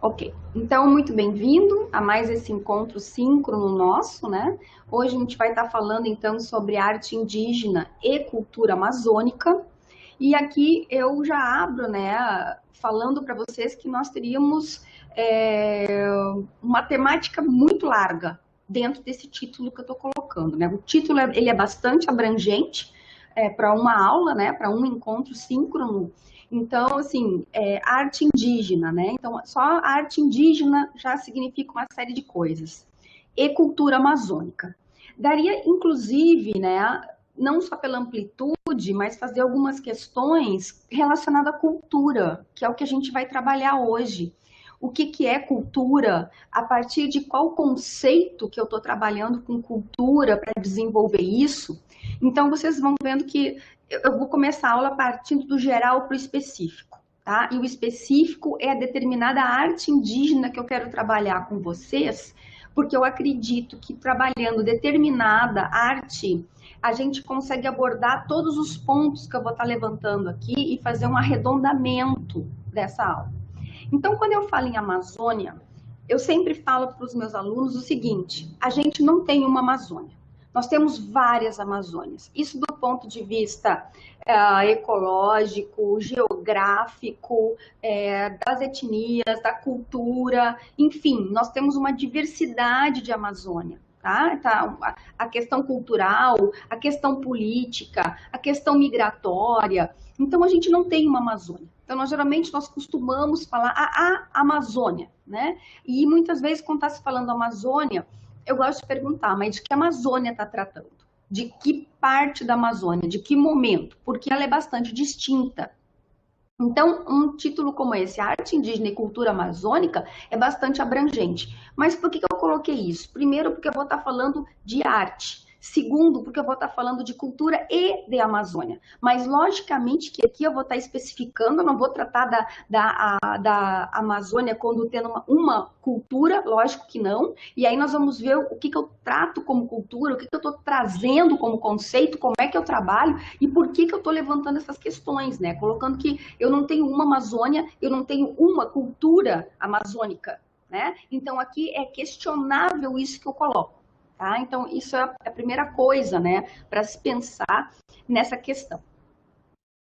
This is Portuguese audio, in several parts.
Ok, então muito bem-vindo a mais esse encontro síncrono nosso, né? Hoje a gente vai estar falando então sobre arte indígena e cultura amazônica. E aqui eu já abro, né, falando para vocês que nós teríamos uma temática muito larga dentro desse título que eu estou colocando, né? O título ele é bastante abrangente para uma aula, né, para um encontro síncrono. Então, assim, arte indígena, né? Então, só arte indígena já significa uma série de coisas. E cultura amazônica. Daria, inclusive, né, não só pela amplitude, mas fazer algumas questões relacionadas à cultura, que é o que a gente vai trabalhar hoje. O que é cultura? A partir de qual conceito que eu estou trabalhando com cultura para desenvolver isso? Então, vocês vão vendo que eu vou começar a aula partindo do geral para o específico, tá? E o específico é a determinada arte indígena que eu quero trabalhar com vocês, porque eu acredito que trabalhando determinada arte, a gente consegue abordar todos os pontos que eu vou estar levantando aqui e fazer um arredondamento dessa aula. Então, quando eu falo em Amazônia, eu sempre falo para os meus alunos o seguinte: a gente não tem uma Amazônia. Nós temos várias Amazônias. Isso do ponto de vista ecológico, geográfico, das etnias, da cultura, enfim, nós temos uma diversidade de Amazônia. Tá? A questão cultural, a questão política, a questão migratória. Então, a gente não tem uma Amazônia. Então, geralmente, nós costumamos falar a Amazônia, né? E muitas vezes, quando está se falando Amazônia, eu gosto de perguntar, mas de que Amazônia está tratando? De que parte da Amazônia? De que momento? Porque ela é bastante distinta. Então, um título como esse, Arte Indígena e Cultura Amazônica, é bastante abrangente. Mas por que eu coloquei isso? Primeiro, porque eu vou estar falando de arte. Segundo, porque eu vou estar falando de cultura e de Amazônia. Mas, logicamente, que aqui eu vou estar especificando, eu não vou tratar da Amazônia quando tendo uma cultura, lógico que não. E aí nós vamos ver o que eu trato como cultura, o que eu estou trazendo como conceito, como é que eu trabalho e por que eu estou levantando essas questões, né? Colocando que eu não tenho uma Amazônia, eu não tenho uma cultura amazônica, né? Então, aqui é questionável isso que eu coloco. Tá? Então, isso é a primeira coisa, né, para se pensar nessa questão.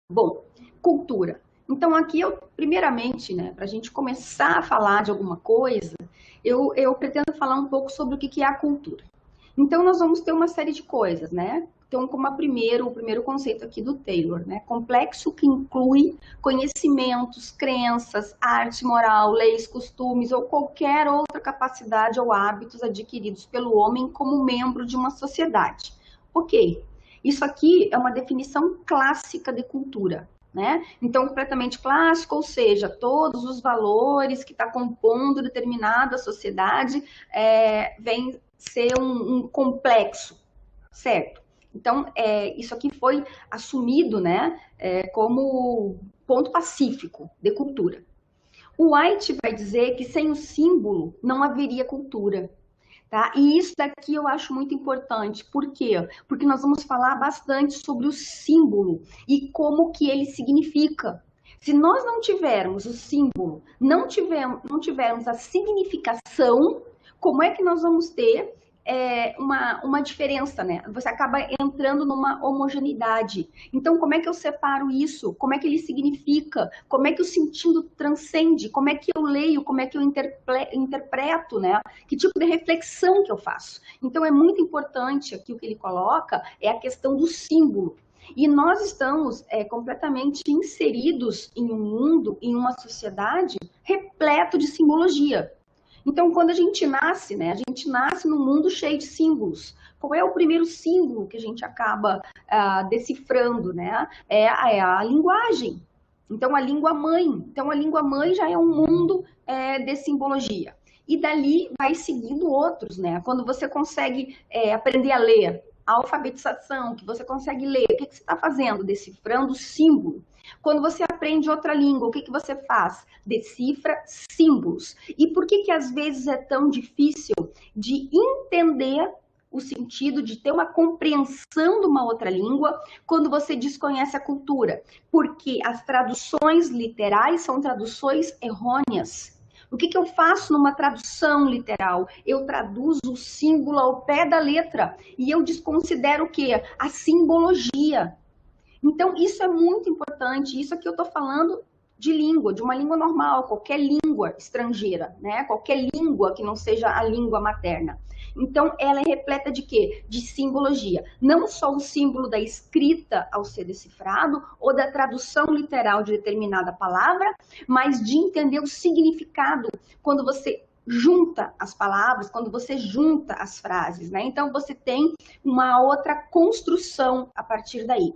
Bom, cultura. Então, aqui eu, primeiramente, né, para a gente começar a falar de alguma coisa, eu pretendo falar um pouco sobre o que é a cultura. Então, nós vamos ter uma série de coisas, né? Então, como o primeiro conceito aqui do Taylor, né? Complexo que inclui conhecimentos, crenças, arte moral, leis, costumes ou qualquer outra capacidade ou hábitos adquiridos pelo homem como membro de uma sociedade. Ok, isso aqui é uma definição clássica de cultura, né? Então, completamente clássico, ou seja, todos os valores que está compondo determinada sociedade vem ser um complexo, certo? Então, isso aqui foi assumido, né, como ponto pacífico de cultura. O White vai dizer que sem o símbolo não haveria cultura. Tá? E isso daqui eu acho muito importante. Por quê? Porque nós vamos falar bastante sobre o símbolo e como que ele significa. Se nós não tivermos o símbolo, não tivermos a significação, como é que nós vamos ter uma diferença, né? Você acaba entrando numa homogeneidade. Então, como é que eu separo isso? Como é que ele significa? Como é que o sentido transcende? Como é que eu leio? Como é que eu interpreto, né? Que tipo de reflexão que eu faço? Então, é muito importante aqui o que ele coloca é a questão do símbolo. E nós estamos completamente inseridos em um mundo, em uma sociedade repleto de simbologia. Então, quando a gente nasce, né, a gente nasce num mundo cheio de símbolos. Qual é o primeiro símbolo que a gente acaba decifrando, né? É a linguagem. Então, a língua mãe. Então, a língua mãe já é um mundo de simbologia. E dali vai seguindo outros, né? Quando você consegue aprender a ler, a alfabetização, que você consegue ler, o que você está fazendo? Decifrando símbolo. Quando você aprende outra língua, o que você faz? Decifra símbolos. E por que às vezes é tão difícil de entender o sentido de ter uma compreensão de uma outra língua quando você desconhece a cultura? Porque as traduções literais são traduções errôneas. O que eu faço numa tradução literal? Eu traduzo o símbolo ao pé da letra e eu desconsidero o quê? A simbologia. Então, isso é muito importante. Isso aqui eu estou falando de língua, de uma língua normal, qualquer língua estrangeira, né? Qualquer língua que não seja a língua materna. Então, ela é repleta de quê? De simbologia. Não só o símbolo da escrita ao ser decifrado ou da tradução literal de determinada palavra, mas de entender o significado quando você junta as palavras, quando você junta as frases, né? Então, você tem uma outra construção a partir daí.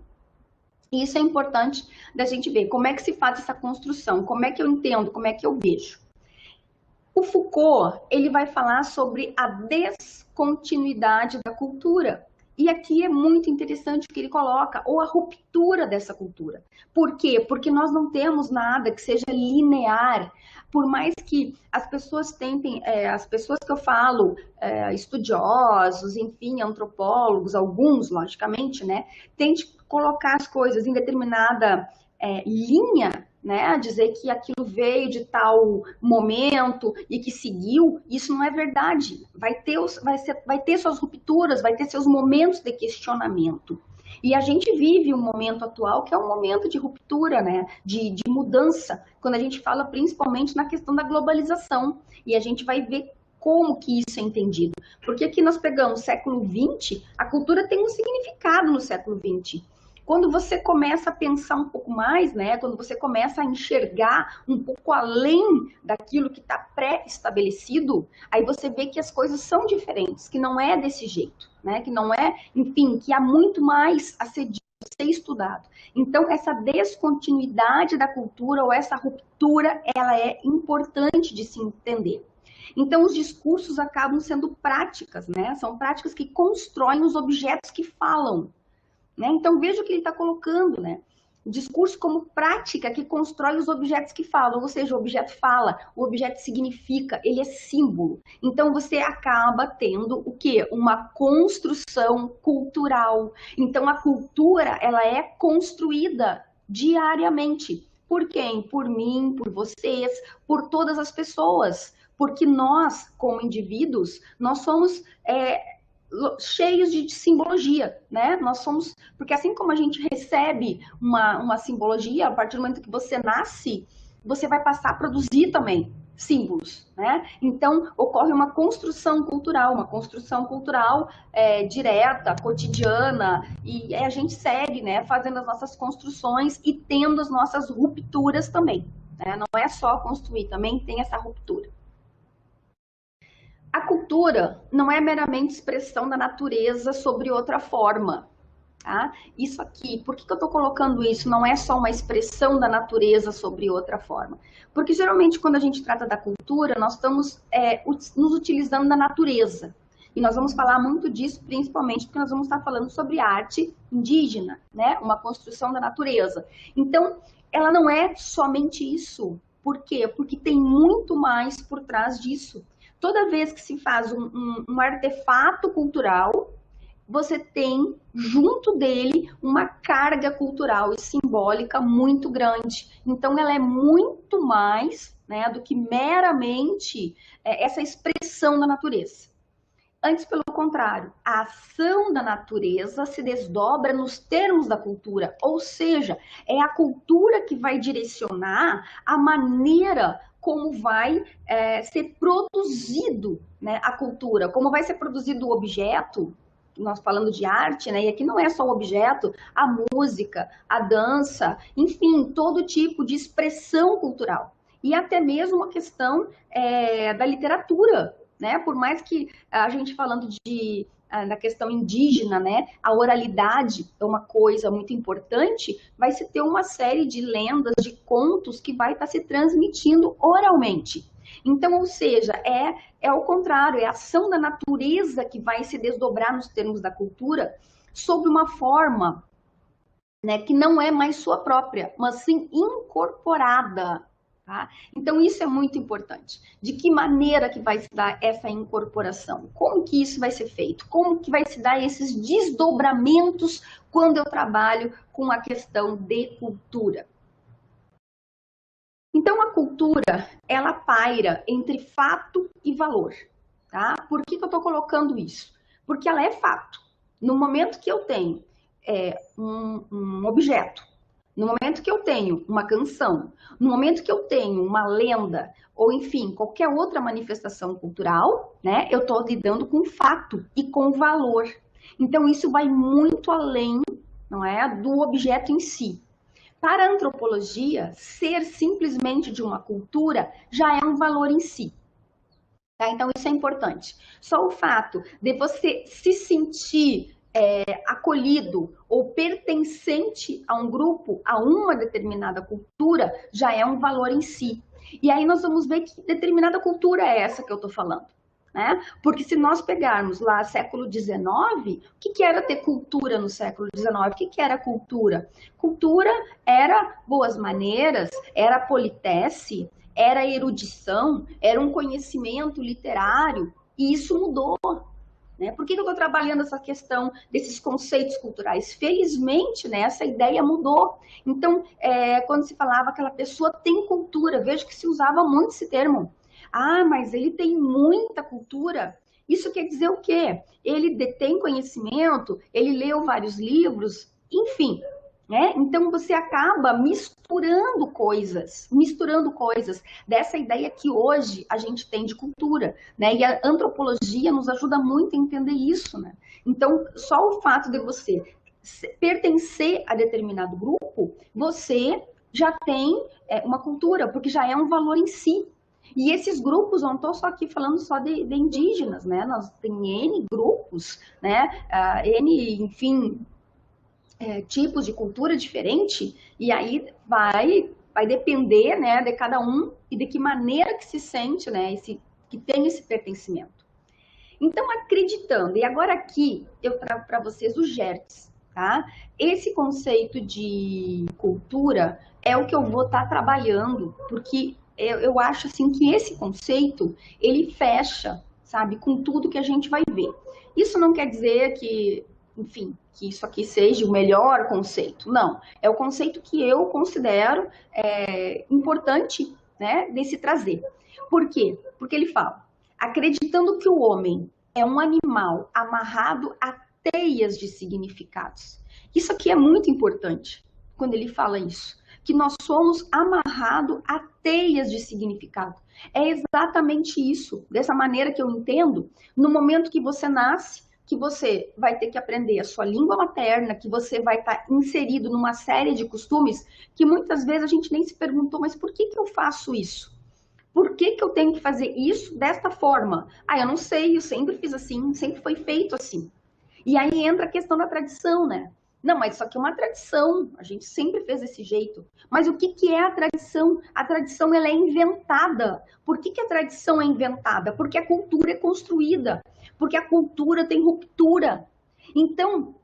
E isso é importante da gente ver como é que se faz essa construção, como é que eu entendo, como é que eu vejo. O Foucault, ele vai falar sobre a descontinuidade da cultura. E aqui é muito interessante o que ele coloca, ou a ruptura dessa cultura. Por quê? Porque nós não temos nada que seja linear. Por mais que as pessoas tentem, as pessoas que eu falo, estudiosos, enfim, antropólogos, alguns, logicamente, né, tentem colocar as coisas em determinada linha, né, dizer que aquilo veio de tal momento e que seguiu, isso não é verdade. Vai ter suas rupturas, vai ter seus momentos de questionamento. E a gente vive um momento atual que é um momento de ruptura, né, de mudança, quando a gente fala principalmente na questão da globalização. E a gente vai ver como que isso é entendido. Porque aqui nós pegamos o século XX, a cultura tem um significado no século XX. Quando você começa a pensar um pouco mais, né, quando você começa a enxergar um pouco além daquilo que está pré-estabelecido, aí você vê que as coisas são diferentes, que não é desse jeito, né, que não é, enfim, que há muito mais a ser estudado. Então, essa descontinuidade da cultura ou essa ruptura, ela é importante de se entender. Então, os discursos acabam sendo práticas, né, são práticas que constroem os objetos que falam. Né? Então, veja o que ele está colocando, né? O discurso como prática que constrói os objetos que falam, ou seja, o objeto fala, o objeto significa, ele é símbolo. Então, você acaba tendo o quê? Uma construção cultural. Então, a cultura, ela é construída diariamente. Por quem? Por mim, por vocês, por todas as pessoas. Porque nós, como indivíduos, nós somos cheios de simbologia, né? Nós somos, porque assim como a gente recebe uma simbologia, a partir do momento que você nasce, você vai passar a produzir também símbolos, né? Então, ocorre uma construção cultural direta, cotidiana, e a gente segue, né, fazendo as nossas construções e tendo as nossas rupturas também, né? Não é só construir, também tem essa ruptura. A cultura não é meramente expressão da natureza sobre outra forma. Tá? Isso aqui, por que eu estou colocando isso? Não é só uma expressão da natureza sobre outra forma. Porque geralmente quando a gente trata da cultura, nós estamos nos utilizando da natureza. E nós vamos falar muito disso, principalmente porque nós vamos estar falando sobre arte indígena, né? Uma construção da natureza. Então, ela não é somente isso. Por quê? Porque tem muito mais por trás disso. Toda vez que se faz um artefato cultural, você tem junto dele uma carga cultural e simbólica muito grande. Então, ela é muito mais, né, do que meramente essa expressão da natureza. Antes, pelo contrário, a ação da natureza se desdobra nos termos da cultura, ou seja, é a cultura que vai direcionar a maneira como vai ser produzido, né, a cultura, como vai ser produzido o objeto, nós falando de arte, né, e aqui não é só o objeto, a música, a dança, enfim, todo tipo de expressão cultural. E até mesmo a questão da literatura, né, por mais que a gente falando da questão indígena, né, a oralidade é uma coisa muito importante, vai se ter uma série de lendas, de contos que vai estar se transmitindo oralmente. Então, ou seja, é o contrário, é a ação da natureza que vai se desdobrar nos termos da cultura sob uma forma, né, que não é mais sua própria, mas sim incorporada. Tá? Então, isso é muito importante. De que maneira que vai se dar essa incorporação? Como que isso vai ser feito? Como que vai se dar esses desdobramentos quando eu trabalho com a questão de cultura? Então, a cultura cultura, ela paira entre fato e valor, tá? Por que que eu estou colocando isso? Porque ela é fato. No momento que eu tenho um objeto, no momento que eu tenho uma canção, no momento que eu tenho uma lenda, ou enfim, qualquer outra manifestação cultural, né, eu estou lidando com fato e com valor. Então, isso vai muito além, não é, do objeto em si. Para a antropologia, ser simplesmente de uma cultura já é um valor em si. Tá? Então, isso é importante. Só o fato de você se sentir acolhido ou pertencente a um grupo, a uma determinada cultura, já é um valor em si. E aí nós vamos ver que determinada cultura é essa que eu estou falando. Né? Porque se nós pegarmos lá século XIX, o que era ter cultura no século XIX? O que era cultura? Cultura era boas maneiras, era politesse, era erudição, era um conhecimento literário, e isso mudou. Né? Por que eu estou trabalhando essa questão desses conceitos culturais? Felizmente, né, essa ideia mudou. Então, quando se falava aquela pessoa tem cultura, vejo que se usava muito esse termo. Ah, mas ele tem muita cultura. Isso quer dizer o quê? Ele detém conhecimento, ele leu vários livros, enfim. Né? Então você acaba misturando coisas dessa ideia que hoje a gente tem de cultura, né? E a antropologia nos ajuda muito a entender isso, né? Então, só o fato de você pertencer a determinado grupo, você já tem uma cultura, porque já é um valor em si. E esses grupos, não estou só aqui falando só de indígenas, né? Nós tem N grupos, né? N, enfim, tipos de cultura diferente, e aí vai depender, né, de cada um e de que maneira que se sente, né, que tem esse pertencimento. Então, acreditando, e agora aqui eu trago para vocês o GERTS, tá? Esse conceito de cultura é o que eu vou estar trabalhando, porque eu acho assim que esse conceito, ele fecha, sabe, com tudo que a gente vai ver. Isso não quer dizer que, enfim, que isso aqui seja o melhor conceito. Não, é o conceito que eu considero importante, né, de se trazer. Por quê? Porque ele fala, acreditando que o homem é um animal amarrado a teias de significados. Isso aqui é muito importante, quando ele fala isso, que nós somos amarrados a teias de significado. É exatamente isso, dessa maneira que eu entendo, no momento que você nasce, que você vai ter que aprender a sua língua materna, que você vai estar inserido numa série de costumes que muitas vezes a gente nem se perguntou, mas por que eu faço isso? Por que eu tenho que fazer isso desta forma? Ah, eu não sei, eu sempre fiz assim, sempre foi feito assim. E aí entra a questão da tradição, né? Não, mas isso aqui é uma tradição, a gente sempre fez desse jeito. Mas o que é a tradição? A tradição, ela é inventada. Por que a tradição é inventada? Porque a cultura é construída, porque a cultura tem ruptura. Então,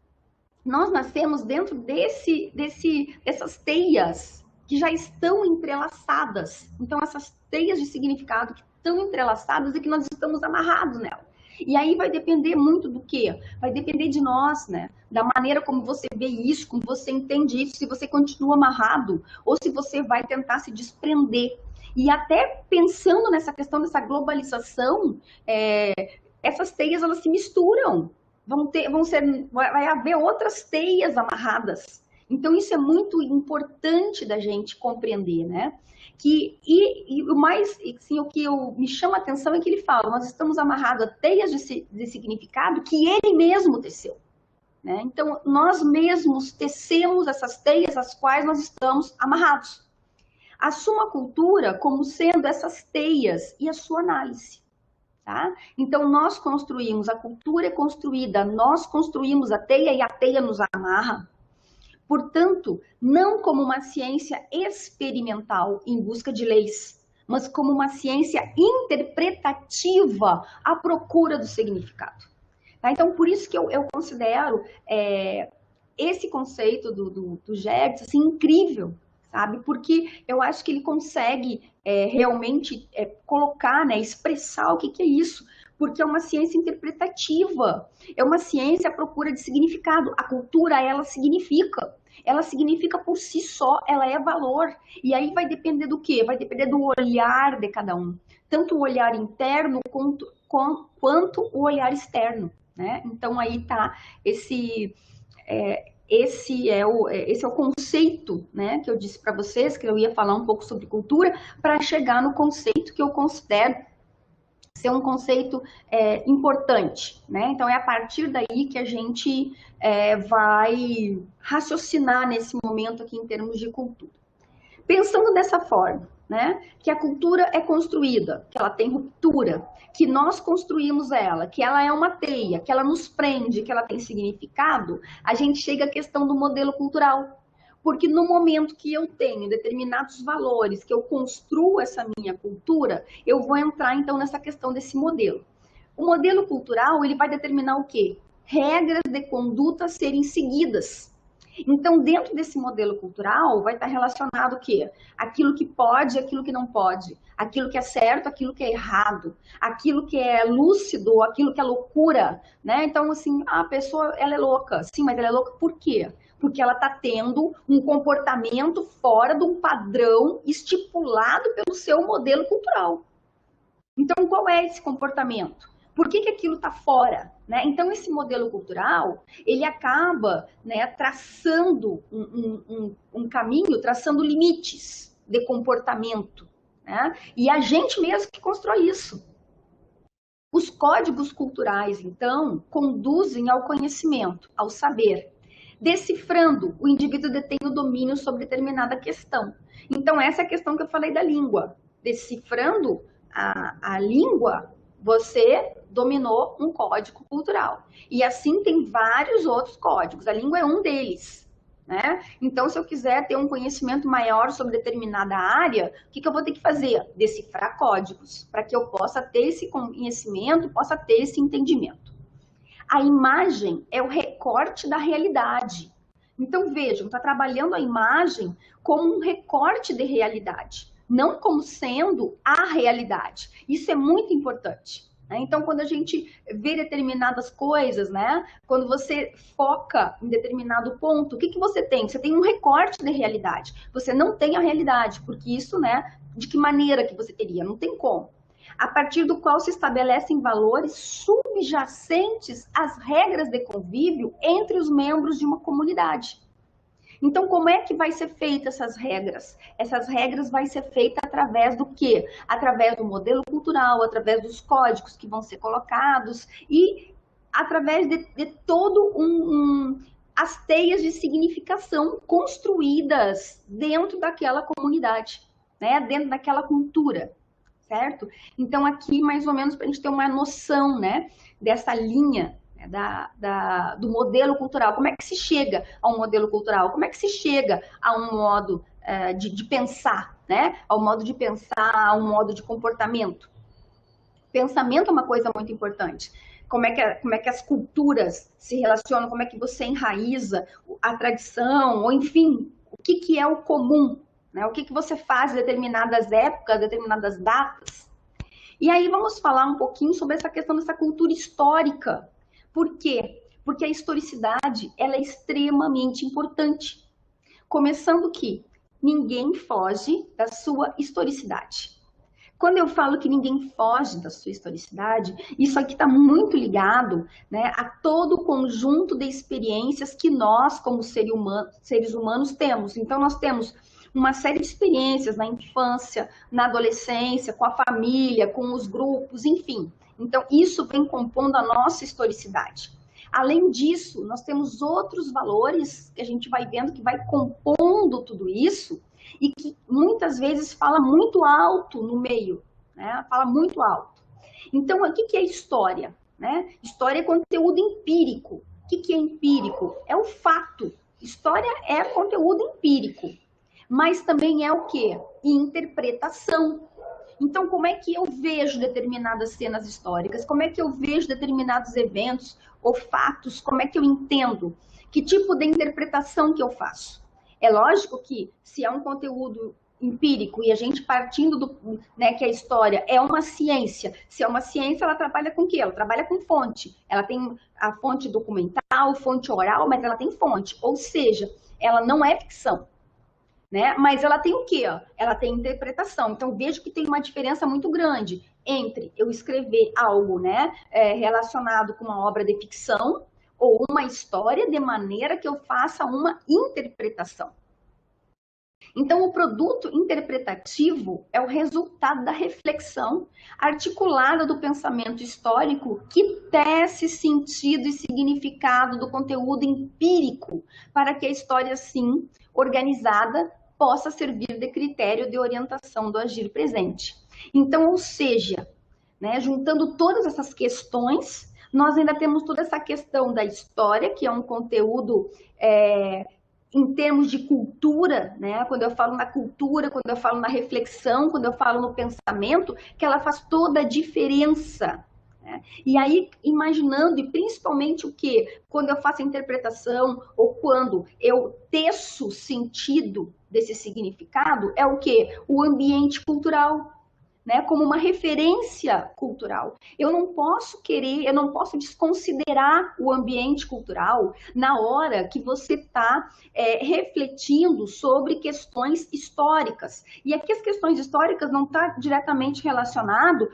nós nascemos dentro dessas teias que já estão entrelaçadas. Então, essas teias de significado que estão entrelaçadas e que nós estamos amarrados nela. E aí vai depender muito do quê? Vai depender de nós, né? Da maneira como você vê isso, como você entende isso, se você continua amarrado ou se você vai tentar se desprender. E até pensando nessa questão dessa globalização, essas teias, elas se misturam. Vai haver outras teias amarradas. Então, isso é muito importante da gente compreender, né? E o mais, assim, o que me chama a atenção é que ele fala, nós estamos amarrados a teias de significado que ele mesmo teceu. Né? Então, nós mesmos tecemos essas teias às quais nós estamos amarrados. Assuma a cultura como sendo essas teias e a sua análise. Tá? Então, nós construímos, a cultura é construída, nós construímos a teia e a teia nos amarra. Portanto, não como uma ciência experimental em busca de leis, mas como uma ciência interpretativa à procura do significado. Tá? Então, por isso que eu considero esse conceito do GERTS assim, incrível, sabe? Porque eu acho que ele consegue realmente colocar, né, expressar o que é isso, porque é uma ciência interpretativa, é uma ciência à procura de significado. A cultura, ela significa. ela significa por si só, ela é valor. E aí vai depender do quê? Vai depender do olhar de cada um. Tanto o olhar interno quanto o olhar externo, né? Então aí tá esse é o conceito, né, que eu disse para vocês, que eu ia falar um pouco sobre cultura, para chegar no conceito que eu considero ser um conceito importante, né? Então é a partir daí que a gente vai raciocinar nesse momento aqui em termos de cultura. Pensando dessa forma, né, que a cultura é construída, que ela tem ruptura, que nós construímos ela, que ela é uma teia, que ela nos prende, que ela tem significado, a gente chega à questão do modelo cultural. Porque no momento que eu tenho determinados valores, que eu construo essa minha cultura, eu vou entrar então nessa questão desse modelo. O modelo cultural, ele vai determinar o quê? Regras de conduta a serem seguidas. Então, dentro desse modelo cultural, vai estar relacionado o quê? Aquilo que pode e aquilo que não pode. Aquilo que é certo, aquilo que é errado. Aquilo que é lúcido, aquilo que é loucura, né? Então, assim, a pessoa, ela é louca. Sim, mas ela é louca por quê? Porque ela está tendo um comportamento fora de um padrão estipulado pelo seu modelo cultural. Então, qual é esse comportamento? Por que aquilo está fora? Né? Então, esse modelo cultural, ele acaba, né, traçando um caminho, traçando limites de comportamento. Né? E a gente mesmo que constrói isso. Os códigos culturais, então, conduzem ao conhecimento, ao saber. Decifrando, o indivíduo detém o domínio sobre determinada questão. Então, essa é a questão que eu falei da língua. Decifrando a língua, você dominou um código cultural. E assim tem vários outros códigos. A língua é um deles. Né? Então, se eu quiser ter um conhecimento maior sobre determinada área, o que eu vou ter que fazer? Decifrar códigos, para que eu possa ter esse conhecimento, possa ter esse entendimento. A imagem é o recorte da realidade. Então, vejam, está trabalhando a imagem como um recorte de realidade, não como sendo a realidade. Isso é muito importante. Né? Então, quando a gente vê determinadas coisas, né? Quando você foca em determinado ponto, o que você tem? Você tem um recorte de realidade. Você não tem a realidade, porque isso, né? De que maneira que você teria? Não tem como. A partir do qual se estabelecem valores subjacentes às regras de convívio entre os membros de uma comunidade. Então, como é que vai ser feita essas regras? Essas regras vai ser feita através do quê? Através do modelo cultural, através dos códigos que vão ser colocados e através de todo as teias de significação construídas dentro daquela comunidade, né? Dentro daquela cultura. Certo? Então, aqui, mais ou menos, para a gente ter uma noção, né, dessa linha, né, do modelo cultural. Como é que se chega a um modelo cultural? Como é que se chega a um modo de pensar, né? Ao modo de pensar, a um modo de comportamento. Pensamento é uma coisa muito importante. Como é que as culturas se relacionam, como é que você enraiza a tradição, ou enfim, o que é o comum, né? O que você faz em determinadas épocas, determinadas datas. E aí vamos falar um pouquinho sobre essa questão dessa cultura histórica. Por quê? Porque a historicidade ela é extremamente importante. Começando que ninguém foge da sua historicidade. Quando eu falo que ninguém foge da sua historicidade, isso aqui está muito ligado, né, a todo o conjunto de experiências que nós, como seres humanos, temos. Então, nós temos uma série de experiências na infância, na adolescência, com a família, com os grupos, enfim. Então, isso vem compondo a nossa historicidade. Além disso, nós temos outros valores que a gente vai vendo que vai compondo tudo isso e que muitas vezes fala muito alto no meio, né? Fala muito alto. Então, o que é história? Né? História é conteúdo empírico. O que é empírico? É o fato. História é conteúdo empírico. Mas também é o quê? Interpretação. Então, como é que eu vejo determinadas cenas históricas? Como é que eu vejo determinados eventos ou fatos? Como é que eu entendo? Que tipo de interpretação que eu faço? É lógico que se é um conteúdo empírico e a gente partindo do, né, que a história é uma ciência, se é uma ciência, ela trabalha com o quê? Ela trabalha com fonte. Ela tem a fonte documental, fonte oral, mas ela tem fonte. Ou seja, ela não é ficção, né? Mas ela tem o quê? Ela tem interpretação. Então, vejo que tem uma diferença muito grande entre eu escrever algo, né, relacionado com uma obra de ficção ou uma história de maneira que eu faça uma interpretação. Então, o produto interpretativo é o resultado da reflexão articulada do pensamento histórico que tece sentido e significado do conteúdo empírico para que a história, assim, organizada, possa servir de critério de orientação do agir presente. Então, ou seja, né, juntando todas essas questões, nós ainda temos toda essa questão da história, que é um conteúdo em termos de cultura, né? Quando eu falo na cultura, quando eu falo na reflexão, quando eu falo no pensamento, que ela faz toda a diferença. Né? E aí, imaginando, e principalmente o que? Quando eu faço a interpretação, ou quando eu teço sentido desse significado, é o que? O ambiente cultural. Né, como uma referência cultural. Eu não posso desconsiderar o ambiente cultural na hora que você está refletindo sobre questões históricas. E aqui as questões históricas não estão diretamente relacionado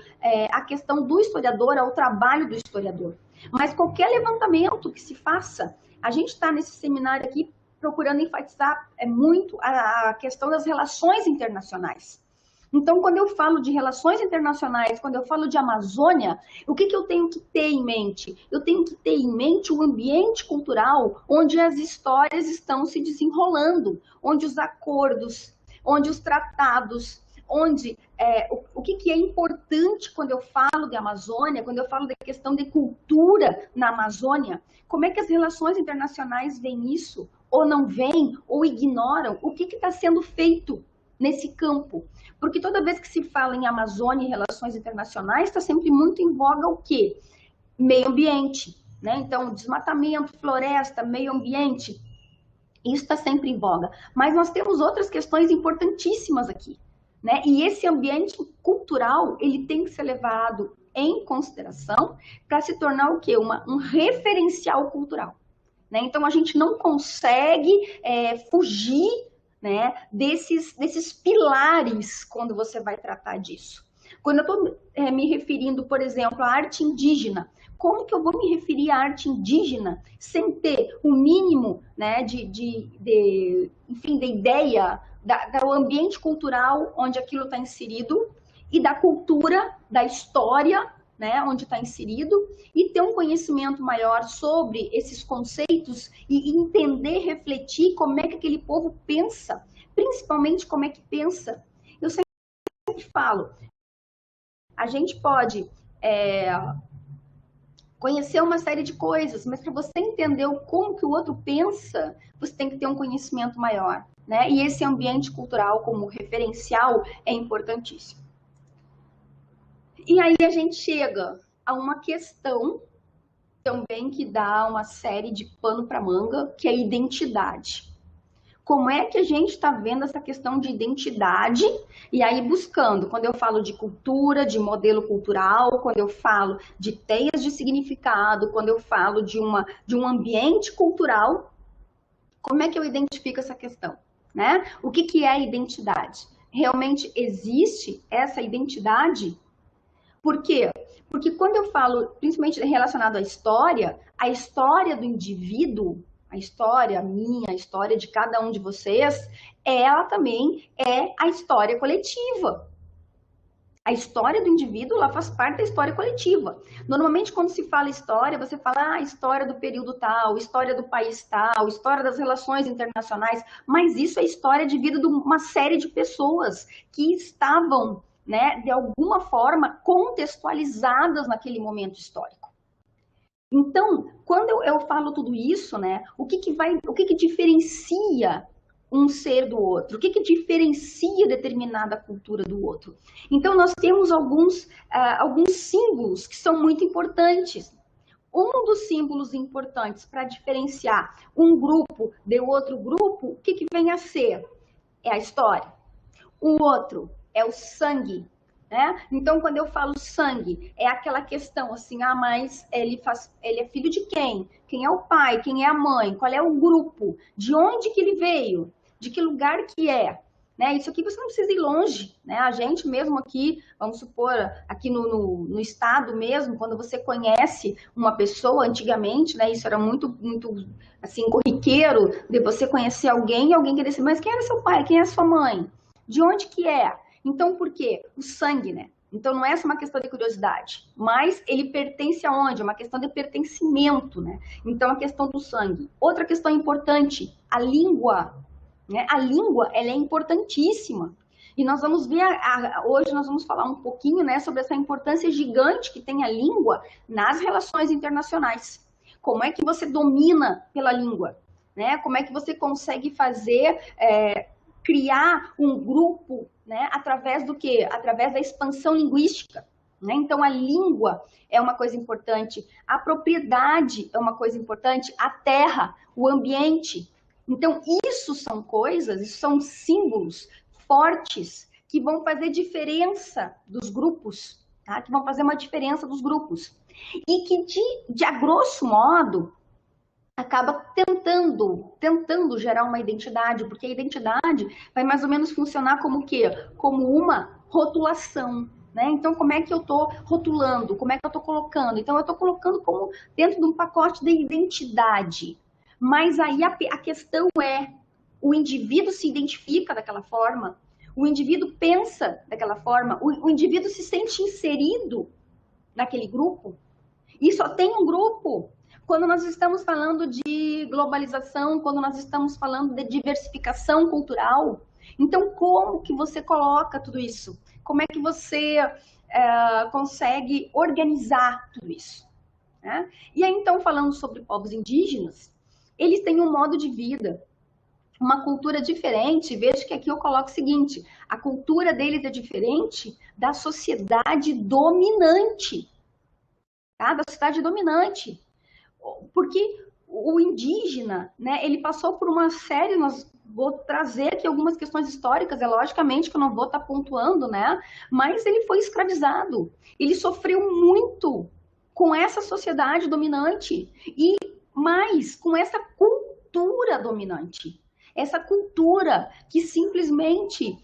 à questão do historiador, ao trabalho do historiador. Mas qualquer levantamento que se faça, a gente está nesse seminário aqui procurando enfatizar muito a questão das relações internacionais. Então, quando eu falo de relações internacionais, quando eu falo de Amazônia, o que eu tenho que ter em mente? Eu tenho que ter em mente o ambiente cultural onde as histórias estão se desenrolando, onde os acordos, onde os tratados, onde o que é importante quando eu falo de Amazônia, quando eu falo da questão de cultura na Amazônia, como é que as relações internacionais veem isso? Ou não veem, ou ignoram? O que está sendo feito nesse campo? Porque toda vez que se fala em Amazônia e relações internacionais, está sempre muito em voga o quê? Meio ambiente, né? Então, desmatamento, floresta, meio ambiente, isso está sempre em voga. Mas nós temos outras questões importantíssimas aqui, né? E esse ambiente cultural, ele tem que ser levado em consideração para se tornar o quê? Um referencial cultural, né? Então, a gente não consegue fugir, né, desses pilares quando você vai tratar disso. Quando eu estou me referindo, por exemplo, à arte indígena, como que eu vou me referir à arte indígena sem ter o mínimo, né, enfim, de ideia do ambiente cultural onde aquilo está inserido e da cultura, da história, né, onde está inserido, e ter um conhecimento maior sobre esses conceitos e entender, refletir como é que aquele povo pensa, principalmente como é que pensa. Eu sempre falo, a gente pode conhecer uma série de coisas, mas para você entender como que o outro pensa, você tem que ter um conhecimento maior, né? E esse ambiente cultural como referencial é importantíssimo. E aí a gente chega a uma questão também que dá uma série de pano para manga, que é a identidade. Como é que a gente está vendo essa questão de identidade? E aí buscando, quando eu falo de cultura, de modelo cultural, quando eu falo de teias de significado, quando eu falo de um ambiente cultural, como é que eu identifico essa questão? Né? O que é a identidade? Realmente existe essa identidade? Por quê? Porque quando eu falo, principalmente relacionado à história do indivíduo, a história minha, a história de cada um de vocês, ela também é a história coletiva. A história do indivíduo, ela faz parte da história coletiva. Normalmente, quando se fala história, você fala história do período tal, história do país tal, história das relações internacionais, mas isso é história de vida de uma série de pessoas que estavam, né, de alguma forma, contextualizadas naquele momento histórico. Então, quando eu falo tudo isso, né, o que diferencia um ser do outro? O que diferencia determinada cultura do outro? Então, nós temos alguns símbolos que são muito importantes. Um dos símbolos importantes para diferenciar um grupo de outro grupo, o que vem a ser? É a história. O outro é o sangue, né? Então, quando eu falo sangue, é aquela questão assim, ah, mas ele é filho de quem? Quem é o pai? Quem é a mãe? Qual é o grupo? De onde que ele veio? De que lugar que é? Né? Isso aqui você não precisa ir longe, né? A gente mesmo aqui, vamos supor, aqui no estado mesmo, quando você conhece uma pessoa antigamente, né? Isso era muito, muito assim, corriqueiro, de você conhecer alguém e alguém querer dizer, mas quem era seu pai? Quem é sua mãe? De onde que é? Então, por quê? O sangue, né? Então, não é só uma questão de curiosidade, mas ele pertence aonde? É uma questão de pertencimento, né? Então, a questão do sangue. Outra questão importante, a língua, né? A língua, ela é importantíssima. E nós vamos ver, hoje nós vamos falar um pouquinho, né, sobre essa importância gigante que tem a língua nas relações internacionais. Como é que você domina pela língua? Né? Como é que você consegue fazer, criar um grupo, né, através do quê? Através da expansão linguística. Né? Então, a língua é uma coisa importante, a propriedade é uma coisa importante, a terra, o ambiente. Então, isso são coisas, isso são símbolos fortes que vão fazer diferença dos grupos, tá? Que vão fazer uma diferença dos grupos. E que, a grosso modo, acaba tentando gerar uma identidade, porque a identidade vai mais ou menos funcionar como o quê? Como uma rotulação, né? Então, como é que eu estou rotulando? Como é que eu estou colocando? Então, eu estou colocando como dentro de um pacote de identidade. Mas aí a questão é, o indivíduo se identifica daquela forma, o indivíduo pensa daquela forma, o indivíduo se sente inserido naquele grupo, e só tem um grupo. Quando nós estamos falando de globalização, quando nós estamos falando de diversificação cultural, então como que você coloca tudo isso? Como é que você consegue organizar tudo isso? Né? E aí, então, falando sobre povos indígenas, eles têm um modo de vida, uma cultura diferente. Veja que aqui eu coloco o seguinte, a cultura deles é diferente da sociedade dominante, tá? Da sociedade dominante. Porque o indígena, né, ele passou por uma série, vou trazer aqui algumas questões históricas, é logicamente que eu não vou estar pontuando, né, mas ele foi escravizado, ele sofreu muito com essa sociedade dominante e mais com essa cultura dominante, essa cultura que simplesmente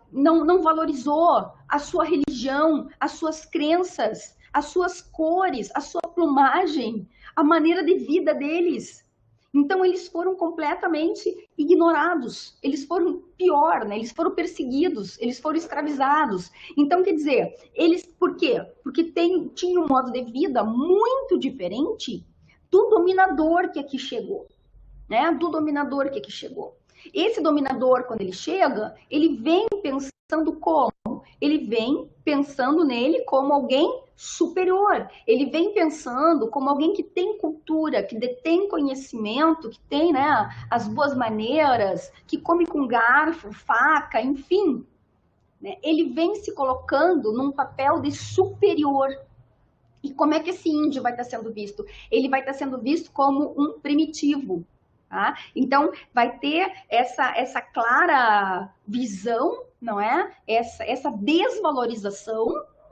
não valorizou a sua religião, as suas crenças, as suas cores, a sua plumagem, a maneira de vida deles. Então, eles foram completamente ignorados. Eles foram pior, né? Eles foram perseguidos, eles foram escravizados. Então, quer dizer, eles, por quê? Porque tinha um modo de vida muito diferente do dominador que aqui chegou, né? Do dominador que aqui chegou. Esse dominador, quando ele chega, ele vem pensando como? Ele vem pensando nele como alguém superior. Ele vem pensando como alguém que tem cultura, que detém conhecimento, que tem, né, as boas maneiras, que come com garfo, faca, enfim. Né? Ele vem se colocando num papel de superior. E como é que esse índio vai estar sendo visto? Ele vai estar sendo visto como um primitivo. Tá? Então, vai ter essa clara visão, não é? Essa desvalorização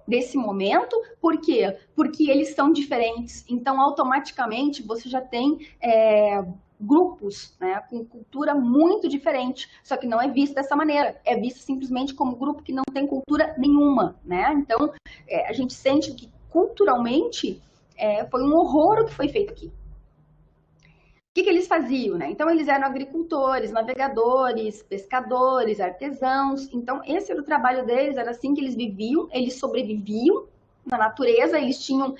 desse momento. Por quê? Porque eles são diferentes. Então, automaticamente, você já tem grupos, né, com cultura muito diferente. Só que não é visto dessa maneira. É visto simplesmente como grupo que não tem cultura nenhuma. Né? Então, a gente sente que culturalmente foi um horror o que foi feito aqui. O que eles faziam, né? Então, eles eram agricultores, navegadores, pescadores, artesãos. Então, esse era o trabalho deles, era assim que eles viviam, eles sobreviviam na natureza, eles tinham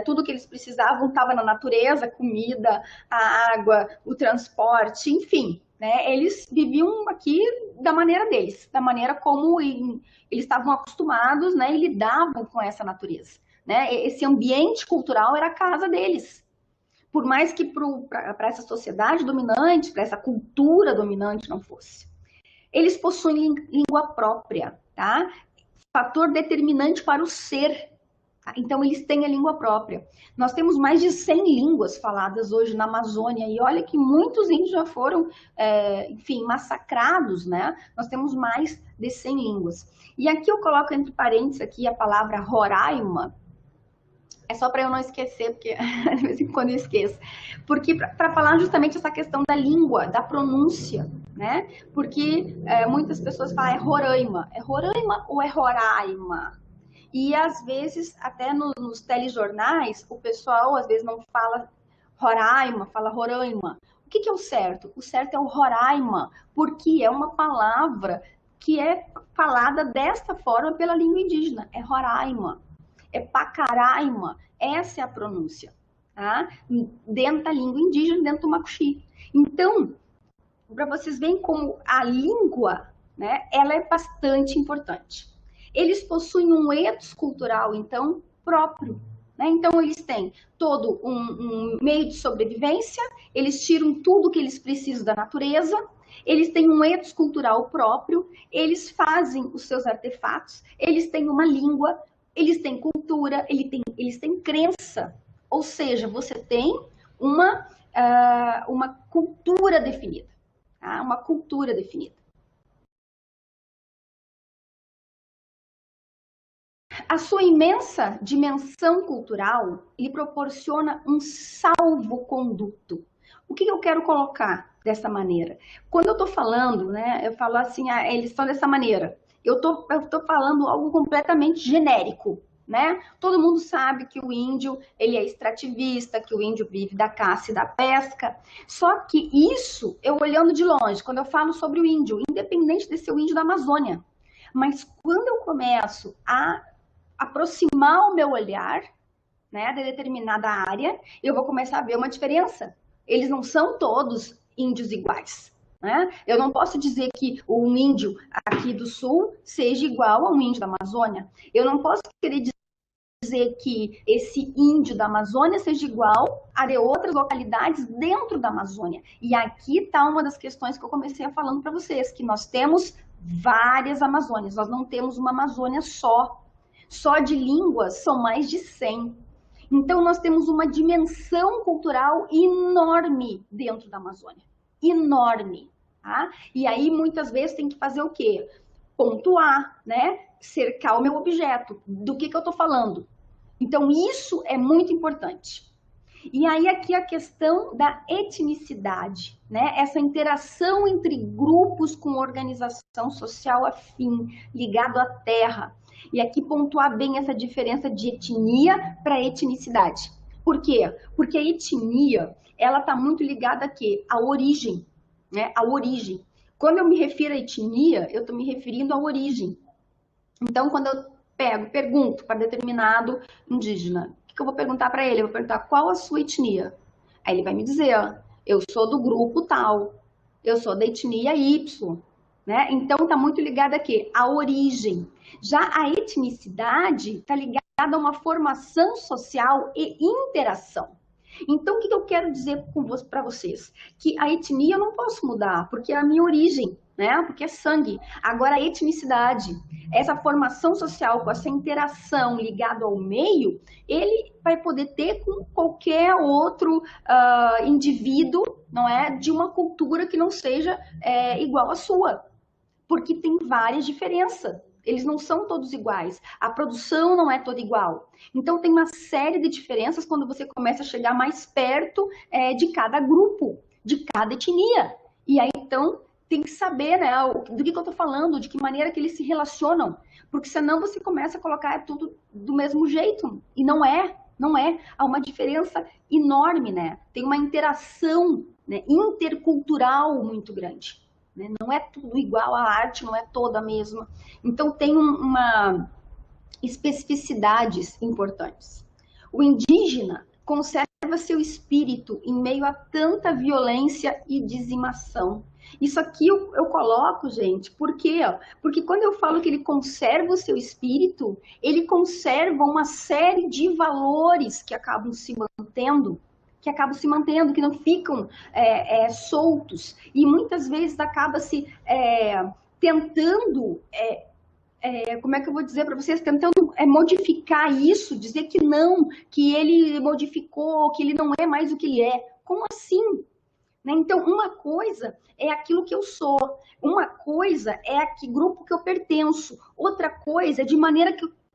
tudo que eles precisavam estava na natureza, a comida, a água, o transporte, enfim. Né? Eles viviam aqui da maneira deles, da maneira como eles estavam acostumados, né? E lidavam com essa natureza. Né? Esse ambiente cultural era a casa deles. Por mais que para essa sociedade dominante, para essa cultura dominante não fosse. Eles possuem língua própria, tá? Fator determinante para o ser, Então, eles têm a língua própria. Nós temos mais de 100 línguas faladas hoje na Amazônia, e olha que muitos índios já foram, enfim, massacrados, né? Nós temos mais de 100 línguas. E aqui eu coloco entre parênteses aqui a palavra Roraima, é só para eu não esquecer, porque de vez em quando eu esqueço. Porque para falar justamente essa questão da língua, da pronúncia, né? Porque muitas pessoas falam é Roraima ou é Roraima? E às vezes, até nos telejornais, o pessoal às vezes não fala Roraima, fala Roraima. O que é o certo? O certo é o Roraima, porque é uma palavra que é falada desta forma pela língua indígena. É Roraima, é Pacaraima, essa é a pronúncia, tá? Dentro da língua indígena, dentro do Macuxi. Então, para vocês verem como a língua, né, ela é bastante importante. Eles possuem um ethos cultural, então, próprio. Né? Então, eles têm todo um meio de sobrevivência, eles tiram tudo que eles precisam da natureza, eles têm um ethos cultural próprio, eles fazem os seus artefatos, eles têm uma língua, eles têm cultura, eles têm crença. Ou seja, você tem uma cultura definida. Tá? Uma cultura definida. A sua imensa dimensão cultural lhe proporciona um salvo-conduto. O que eu quero colocar dessa maneira? Quando eu estou falando, né, eu falo assim, eles estão dessa maneira. Eu tô falando algo completamente genérico, né? Todo mundo sabe que o índio, ele é extrativista, que o índio vive da caça e da pesca. Só que isso, eu olhando de longe, quando eu falo sobre o índio, independente de ser o índio da Amazônia. Mas quando eu começo a aproximar o meu olhar, né, de determinada área, eu vou começar a ver uma diferença. Eles não são todos índios iguais. Né? Eu não posso dizer que um índio aqui do sul seja igual a um índio da Amazônia. Eu não posso querer dizer que esse índio da Amazônia seja igual a de outras localidades dentro da Amazônia. E aqui está uma das questões que eu comecei falando para vocês, que nós temos várias Amazônias, nós não temos uma Amazônia só. Só de línguas são mais de 100. Então, nós temos uma dimensão cultural enorme dentro da Amazônia. Enorme. Tá? E aí, muitas vezes, tem que fazer o quê? Pontuar, né? Cercar o meu objeto. Do que eu estou falando? Então, isso é muito importante. E aí, aqui a questão da etnicidade, né? Essa interação entre grupos com organização social afim, ligado à terra. E aqui pontuar bem essa diferença de etnia para etnicidade. Por quê? Porque a etnia, ela está muito ligada a quê? À origem, né? A origem. Quando eu me refiro à etnia, eu estou me referindo à origem. Então, quando eu pergunto para determinado indígena, o que eu vou perguntar para ele? Eu vou perguntar qual a sua etnia. Aí ele vai me dizer, ó, eu sou do grupo tal, eu sou da etnia Y. Né? Então, está muito ligada a quê? A origem. Já a etnicidade está ligada a uma formação social e interação. Então, o que eu quero dizer para vocês? Que a etnia eu não posso mudar, porque é a minha origem, né? Porque é sangue. Agora, a etnicidade, essa formação social com essa interação ligada ao meio, ele vai poder ter com qualquer outro indivíduo, não é? De uma cultura que não seja igual à sua. Porque tem várias diferenças. Eles não são todos iguais. A produção não é toda igual. Então, tem uma série de diferenças quando você começa a chegar mais perto de cada grupo, de cada etnia. E aí, então, tem que saber, né, do que eu estou falando, de que maneira que eles se relacionam. Porque senão você começa a colocar tudo do mesmo jeito. E não é. Há uma diferença enorme, né? Tem uma interação, né, intercultural muito grande. Não é tudo igual, a arte não é toda a mesma. Então, tem uma especificidades importantes. O indígena conserva seu espírito em meio a tanta violência e dizimação. Isso aqui eu coloco, gente, por quê? Porque quando eu falo que ele conserva o seu espírito, ele conserva uma série de valores que acabam se mantendo, que não ficam soltos, e muitas vezes acaba se tentando como é que eu vou dizer para vocês, tentando modificar isso, dizer que não, que ele modificou, que ele não é mais o que ele é. Como assim? Né? Então, uma coisa é aquilo que eu sou, uma coisa é a que grupo que eu pertenço, outra coisa é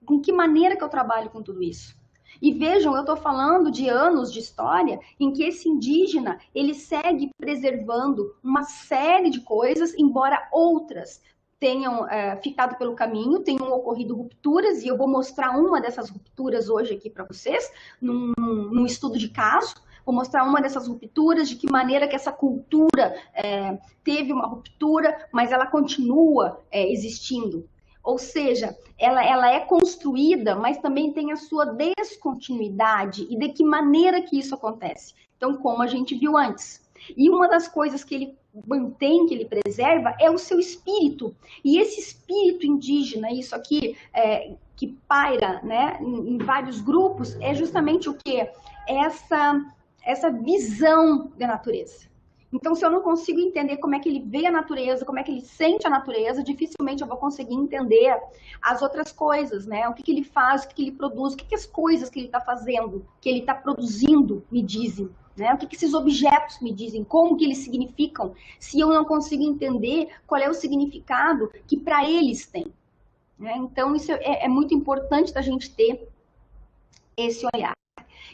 com que maneira que eu trabalho com tudo isso. E vejam, eu estou falando de anos de história em que esse indígena ele segue preservando uma série de coisas, embora outras tenham ficado pelo caminho, tenham ocorrido rupturas, e eu vou mostrar uma dessas rupturas hoje aqui para vocês, num estudo de caso. Vou mostrar uma dessas rupturas, de que maneira que essa cultura teve uma ruptura, mas ela continua existindo. Ou seja, ela é construída, mas também tem a sua descontinuidade. E de que maneira que isso acontece? Então, como a gente viu antes. E uma das coisas que ele mantém, que ele preserva, é o seu espírito. E esse espírito indígena, isso aqui que paira, né, em vários grupos, é justamente o quê? Essa visão da natureza. Então, se eu não consigo entender como é que ele vê a natureza, como é que ele sente a natureza, dificilmente eu vou conseguir entender as outras coisas, né? O que ele faz, o que ele produz, o que as coisas que ele está fazendo, que ele está produzindo, me dizem, né? O que esses objetos me dizem, como que eles significam, se eu não consigo entender qual é o significado que para eles tem. Né? Então, isso é muito importante da gente ter esse olhar.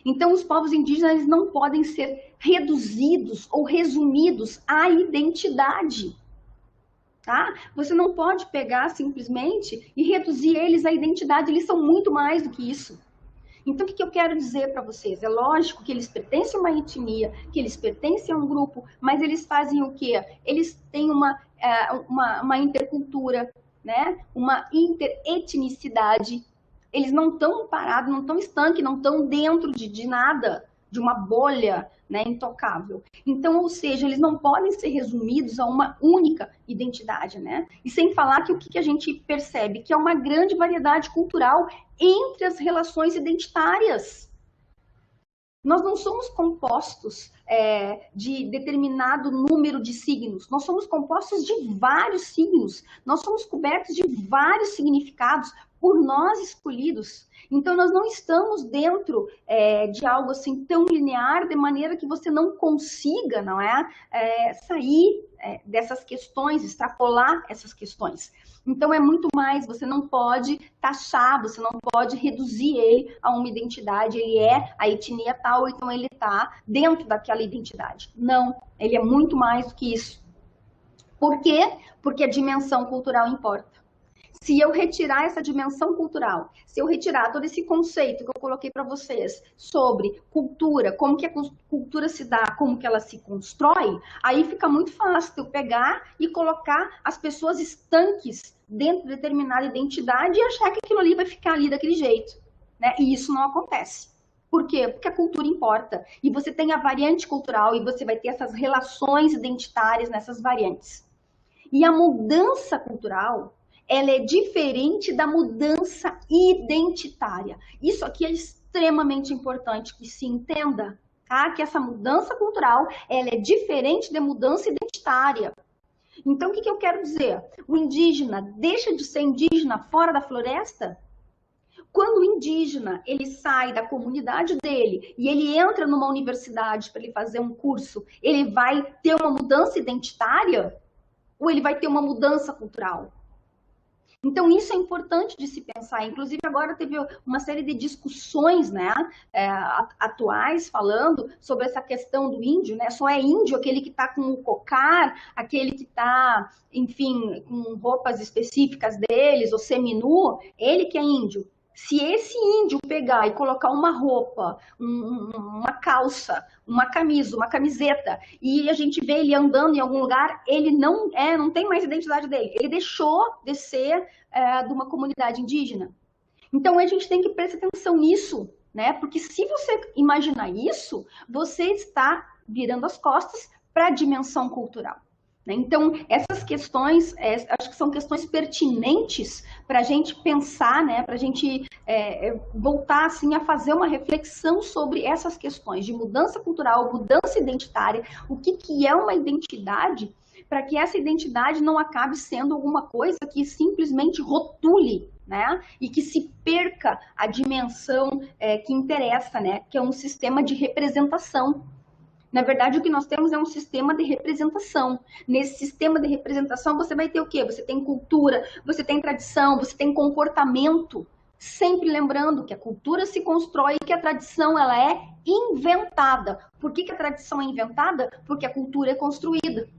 Então, os povos indígenas não podem ser reduzidos ou resumidos à identidade. Tá? Você não pode pegar simplesmente e reduzir eles à identidade, eles são muito mais do que isso. Então, o que eu quero dizer para vocês? É lógico que eles pertencem a uma etnia, que eles pertencem a um grupo, mas eles fazem o quê? Eles têm uma intercultura, né? Uma interetnicidade. Eles não estão parados, não estão estanques, não estão dentro de nada, de uma bolha, né, intocável. Então, ou seja, eles não podem ser resumidos a uma única identidade, né? E sem falar que o que a gente percebe? Que é uma grande variedade cultural entre as relações identitárias. Nós não somos compostos de determinado número de signos, nós somos compostos de vários signos, nós somos cobertos de vários significados por nós escolhidos. Então, nós não estamos dentro de algo assim tão linear, de maneira que você não consiga, não é, sair dessas questões, extrapolar essas questões. Então, é muito mais, você não pode taxar, você não pode reduzir ele a uma identidade, ele é a etnia tal, então ele está dentro daquela identidade. Não, ele é muito mais do que isso. Por quê? Porque a dimensão cultural importa. Se eu retirar essa dimensão cultural, se eu retirar todo esse conceito que eu coloquei para vocês sobre cultura, como que a cultura se dá, como que ela se constrói, aí fica muito fácil eu pegar e colocar as pessoas estanques dentro de determinada identidade e achar que aquilo ali vai ficar ali daquele jeito, né? E isso não acontece. Por quê? Porque a cultura importa. E você tem a variante cultural e você vai ter essas relações identitárias nessas variantes. E a mudança cultural, ela é diferente da mudança identitária. Isso aqui é extremamente importante que se entenda, tá? Que essa mudança cultural, ela é diferente da mudança identitária. Então, o que eu quero dizer? O indígena deixa de ser indígena fora da floresta? Quando o indígena ele sai da comunidade dele e ele entra numa universidade para ele fazer um curso, ele vai ter uma mudança identitária ou ele vai ter uma mudança cultural? Então, isso é importante de se pensar. Inclusive, agora teve uma série de discussões, né, atuais falando sobre essa questão do índio, né? Só é índio aquele que está com o cocar, aquele que está, enfim, com roupas específicas deles, ou seminu, ele que é índio. Se esse índio pegar e colocar uma roupa, uma calça, uma camisa, uma camiseta, e a gente vê ele andando em algum lugar, ele não tem mais identidade dele. Ele deixou de ser de uma comunidade indígena. Então a gente tem que prestar atenção nisso, né? Porque se você imaginar isso, você está virando as costas para a dimensão cultural. Então, essas questões, acho que são questões pertinentes para a gente pensar, né, para a gente voltar assim, a fazer uma reflexão sobre essas questões de mudança cultural, mudança identitária, o que é uma identidade, para que essa identidade não acabe sendo alguma coisa que simplesmente rotule, né? E que se perca a dimensão que interessa, né? Que é um sistema de representação. Na verdade, o que nós temos é um sistema de representação. Nesse sistema de representação, você vai ter o quê? Você tem cultura, você tem tradição, você tem comportamento. Sempre lembrando que a cultura se constrói e que a tradição ela é inventada. Por que a tradição é inventada? Porque a cultura é construída.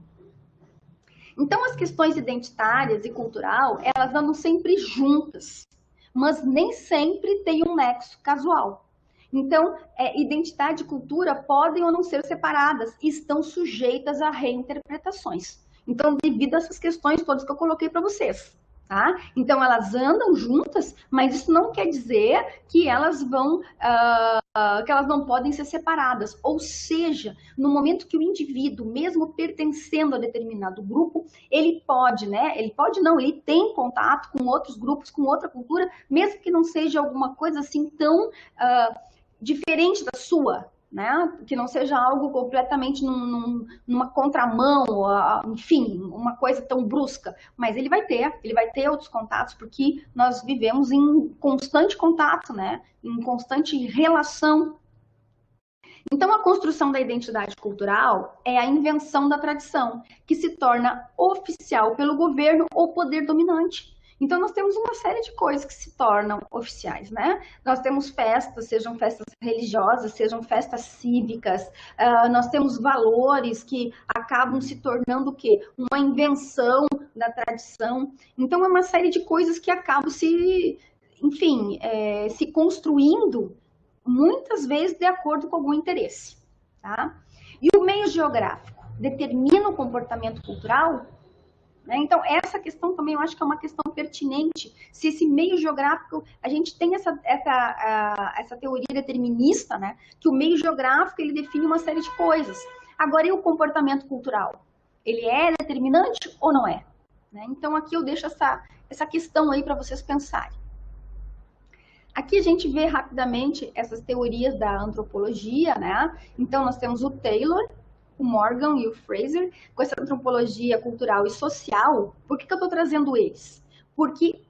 Então, as questões identitárias e cultural, elas andam sempre juntas, mas nem sempre tem um nexo casual. Então, identidade e cultura podem ou não ser separadas e estão sujeitas a reinterpretações. Então, devido a essas questões todas que eu coloquei para vocês. Tá? Então, elas andam juntas, mas isso não quer dizer que elas que elas não podem ser separadas. Ou seja, no momento que o indivíduo, mesmo pertencendo a determinado grupo, ele pode, né? Ele pode não, ele tem contato com outros grupos, com outra cultura, mesmo que não seja alguma coisa assim tão diferente da sua, né? Que não seja algo completamente numa contramão, enfim, uma coisa tão brusca. Mas ele vai ter outros contatos, porque nós vivemos em constante contato, né? Em constante relação. Então, a construção da identidade cultural é a invenção da tradição, que se torna oficial pelo governo ou poder dominante. Então, nós temos uma série de coisas que se tornam oficiais, né? Nós temos festas, sejam festas religiosas, sejam festas cívicas, nós temos valores que acabam se tornando o quê? Uma invenção da tradição. Então, é uma série de coisas que acabam se construindo, muitas vezes de acordo com algum interesse, tá? E o meio geográfico determina o comportamento cultural? Então, essa questão também eu acho que é uma questão pertinente. Se esse meio geográfico, a gente tem essa teoria determinista, né? Que o meio geográfico, ele define uma série de coisas. Agora, e o comportamento cultural? Ele é determinante ou não é? Então, aqui eu deixo essa questão aí para vocês pensarem. Aqui a gente vê rapidamente essas teorias da antropologia, né? Então, nós temos o Taylor, o Morgan e o Fraser, com essa antropologia cultural e social. Por que eu estou trazendo eles? Porque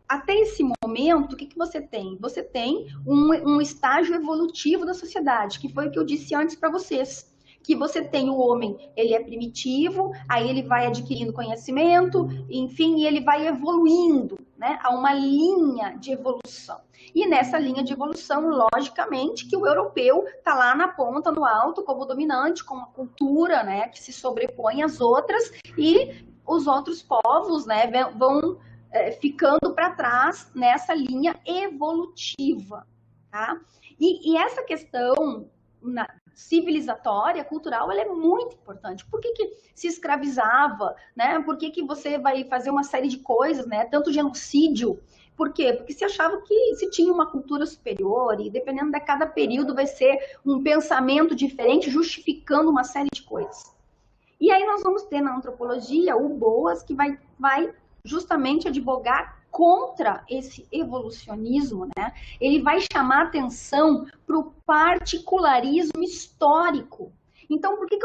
até esse momento, o que você tem? Você tem um estágio evolutivo da sociedade, que foi o que eu disse antes para vocês. Que você tem o homem, ele é primitivo, aí ele vai adquirindo conhecimento, enfim, e ele vai evoluindo, né, a uma linha de evolução. E nessa linha de evolução, logicamente, que o europeu está lá na ponta, no alto, como dominante, com uma cultura, né, que se sobrepõe às outras, e os outros povos, né, vão ficando para trás nessa linha evolutiva. Tá? E essa questão civilizatória, cultural, ela é muito importante. Por que se escravizava, né? Por que você vai fazer uma série de coisas, né? Tanto genocídio. Por quê? Porque se achava que se tinha uma cultura superior e dependendo de cada período vai ser um pensamento diferente, justificando uma série de coisas. E aí nós vamos ter na antropologia o Boas, que vai justamente advogar contra esse evolucionismo, né? Ele vai chamar atenção para o particularismo histórico. Então, por que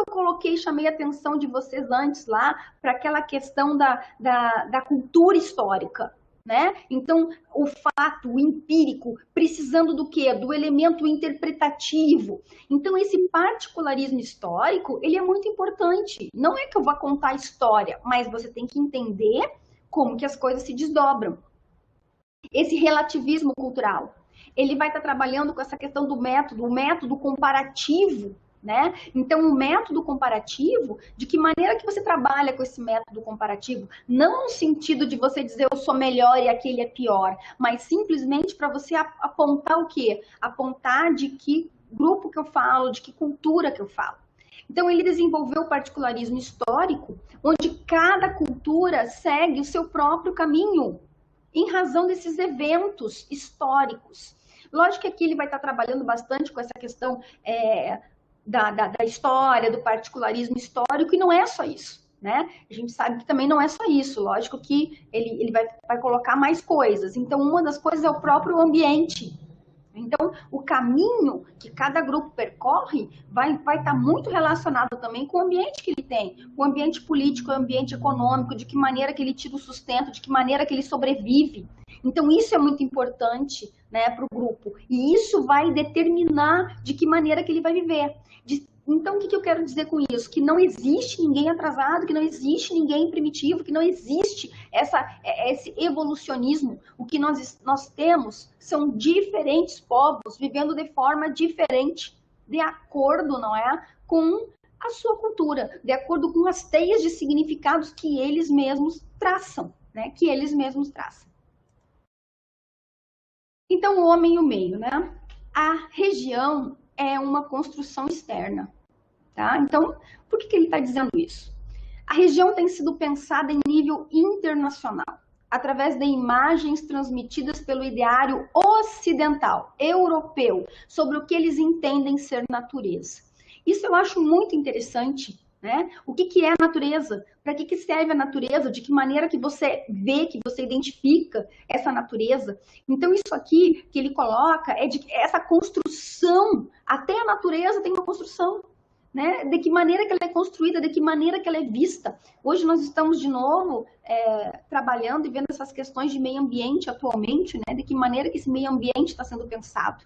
eu chamei a atenção de vocês antes lá para aquela questão da cultura histórica? Né? Então, o fato, o empírico, precisando do quê? Do elemento interpretativo. Então, esse particularismo histórico, ele é muito importante. Não é que eu vá contar a história, mas você tem que entender como que as coisas se desdobram. Esse relativismo cultural, ele vai estar trabalhando com essa questão do método, o método comparativo, né? Então, o método comparativo, de que maneira que você trabalha com esse método comparativo? Não no sentido de você dizer eu sou melhor e aquele é pior, mas simplesmente para você apontar o quê? Apontar de que grupo que eu falo, de que cultura que eu falo. Então, ele desenvolveu o particularismo histórico, onde cada cultura segue o seu próprio caminho, em razão desses eventos históricos. Lógico que aqui ele vai estar trabalhando bastante com essa questão da história, do particularismo histórico, e não é só isso, né? A gente sabe que também não é só isso, lógico que ele vai colocar mais coisas. Então, uma das coisas é o próprio ambiente. Então, o caminho que cada grupo percorre vai estar muito relacionado também com o ambiente que ele tem, o ambiente político, o ambiente econômico, de que maneira que ele tira o sustento, de que maneira que ele sobrevive. Então, isso é muito importante, né, para o grupo. E isso vai determinar de que maneira que ele vai viver. Então, o que eu quero dizer com isso? Que não existe ninguém atrasado, que não existe ninguém primitivo, que não existe esse evolucionismo. O que nós temos são diferentes povos vivendo de forma diferente, de acordo, não é, com a sua cultura, de acordo com as teias de significados que eles mesmos traçam, né? Que eles mesmos traçam. Então, o homem e o meio, né? A região é uma construção externa. Tá? Então, por que ele está dizendo isso? A região tem sido pensada em nível internacional, através de imagens transmitidas pelo ideário ocidental, europeu, sobre o que eles entendem ser natureza. Isso eu acho muito interessante, né? O que é a natureza? Para que serve a natureza? De que maneira que você vê, que você identifica essa natureza? Então, isso aqui que ele coloca é de essa construção, até a natureza tem uma construção. Né? De que maneira que ela é construída, de que maneira que ela é vista. Hoje nós estamos de novo trabalhando e vendo essas questões de meio ambiente atualmente, né? De que maneira que esse meio ambiente está sendo pensado.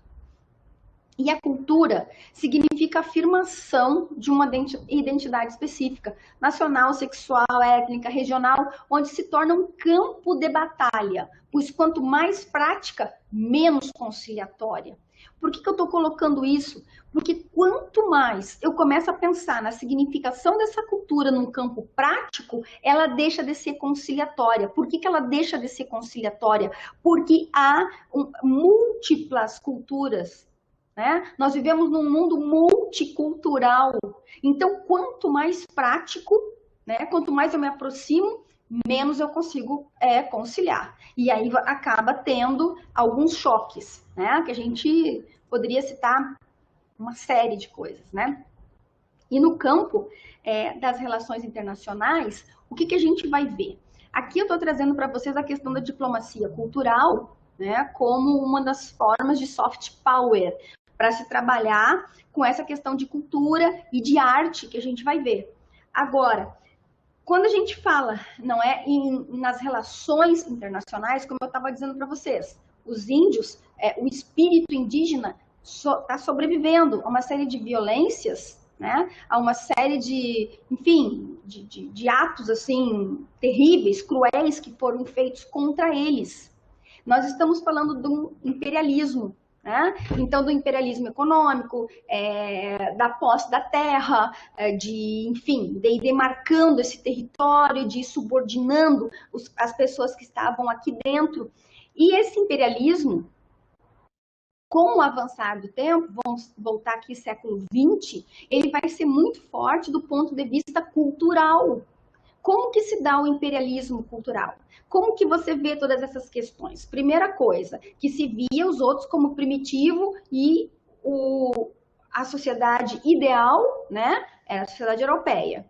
E a cultura significa a afirmação de uma identidade específica, nacional, sexual, étnica, regional, onde se torna um campo de batalha, pois quanto mais prática, menos conciliatória. Por que eu estou colocando isso? Porque quanto mais eu começo a pensar na significação dessa cultura num campo prático, ela deixa de ser conciliatória. Por que ela deixa de ser conciliatória? Porque há múltiplas culturas. Né? Nós vivemos num mundo multicultural. Então, quanto mais prático, né? Quanto mais eu me aproximo, menos eu consigo conciliar. E aí acaba tendo alguns choques, né? Que a gente poderia citar uma série de coisas, né? E no campo das relações internacionais, o que a gente vai ver? Aqui eu estou trazendo para vocês a questão da diplomacia cultural, né? Como uma das formas de soft power, para se trabalhar com essa questão de cultura e de arte que a gente vai ver. Agora, quando a gente fala, não é, nas relações internacionais, como eu estava dizendo para vocês, os índios, o espírito indígena está sobrevivendo a uma série de violências, né, a uma série de, enfim, de atos assim terríveis, cruéis que foram feitos contra eles. Nós estamos falando do imperialismo. Né? Então, do imperialismo econômico, da posse da terra, enfim, de ir demarcando esse território, de ir subordinando as pessoas que estavam aqui dentro. E esse imperialismo, com o avançar do tempo, vamos voltar aqui século XX, ele vai ser muito forte do ponto de vista cultural. Como que se dá o imperialismo cultural? Como que você vê todas essas questões? Primeira coisa, que se via os outros como primitivo e a sociedade ideal, né, era a sociedade europeia.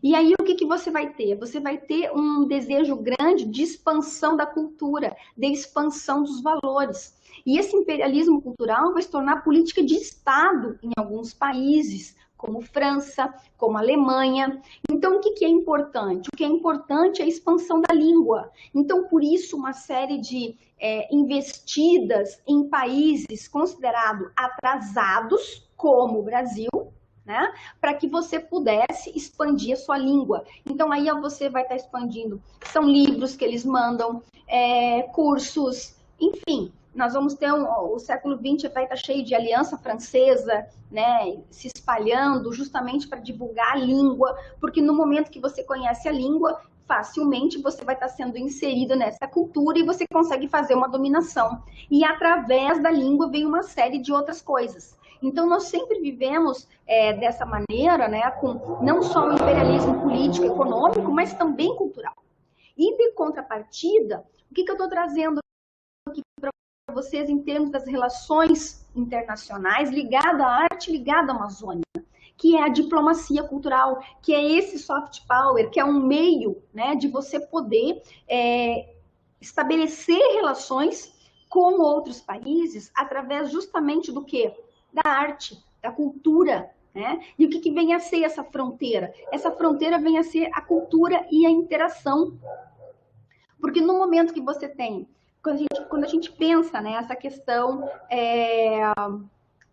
E aí o que você vai ter? Você vai ter um desejo grande de expansão da cultura, de expansão dos valores. E esse imperialismo cultural vai se tornar política de Estado em alguns países, como França, como Alemanha. Então, o que é importante? O que é importante é a expansão da língua. Então, por isso, uma série de investidas em países considerados atrasados, como o Brasil, né, para que você pudesse expandir a sua língua. Então, aí você vai estar expandindo. São livros que eles mandam, cursos, enfim. Nós vamos ter o século XX vai estar cheio de aliança francesa, né, se espalhando justamente para divulgar a língua, porque no momento que você conhece a língua, facilmente você vai estar sendo inserido nessa cultura e você consegue fazer uma dominação. E através da língua vem uma série de outras coisas. Então, nós sempre vivemos dessa maneira, né, com não só o imperialismo político, econômico, mas também cultural. E de contrapartida, o que eu estou trazendo aqui para vocês em termos das relações internacionais ligada à arte, ligada à Amazônia, que é a diplomacia cultural, que é esse soft power, que é um meio, né, de você poder estabelecer relações com outros países através justamente do quê? Da arte, da cultura, né? E o que vem a ser essa fronteira? Essa fronteira vem a ser a cultura e a interação. Porque no momento que você tem, quando a gente pensa nessa questão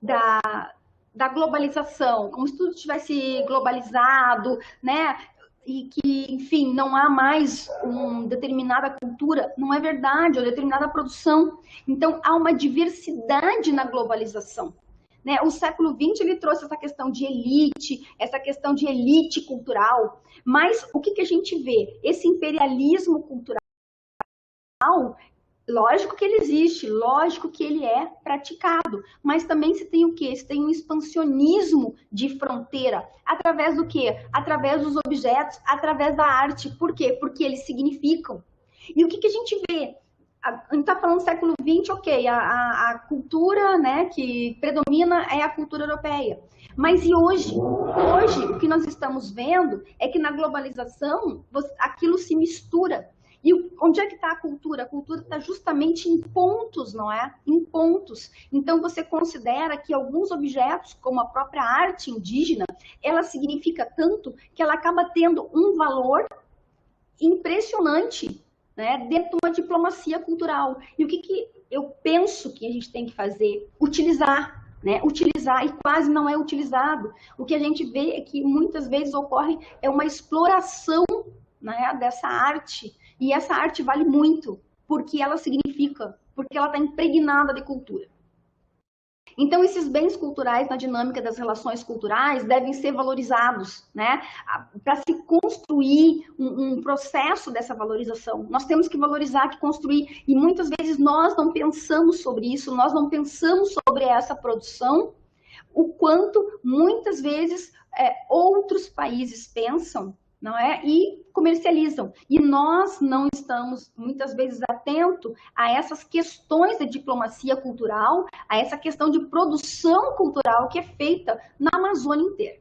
da globalização, como se tudo tivesse globalizado, né? E que, enfim, não há mais uma determinada cultura, não é verdade, ou determinada produção. Então, há uma diversidade na globalização. Né? O século XX ele trouxe essa questão de elite cultural, mas o que a gente vê? Esse imperialismo cultural, lógico que ele existe, lógico que ele é praticado, mas também se tem o quê? Se tem um expansionismo de fronteira, através do quê? Através dos objetos, através da arte. Por quê? Porque eles significam. E o que a gente vê? A gente está falando do século XX, ok, a cultura, né, que predomina é a cultura europeia. Mas e hoje? Hoje, o que nós estamos vendo é que na globalização, aquilo se mistura. E onde é que está a cultura? A cultura está justamente em pontos, não é? Em pontos. Então, você considera que alguns objetos, como a própria arte indígena, ela significa tanto que ela acaba tendo um valor impressionante, né, dentro de uma diplomacia cultural. E o que eu penso que a gente tem que fazer? Utilizar. Né, utilizar, e quase não é utilizado. O que a gente vê é que muitas vezes ocorre uma exploração, né, dessa arte. E essa arte vale muito, porque ela significa, porque ela está impregnada de cultura. Então, esses bens culturais na dinâmica das relações culturais devem ser valorizados, né? Para se construir um processo dessa valorização. Nós temos que valorizar, que construir, e muitas vezes nós não pensamos sobre isso, nós não pensamos sobre essa produção, o quanto muitas vezes outros países pensam, não é? E comercializam. E nós não estamos, muitas vezes, atentos a essas questões de diplomacia cultural, a essa questão de produção cultural que é feita na Amazônia inteira.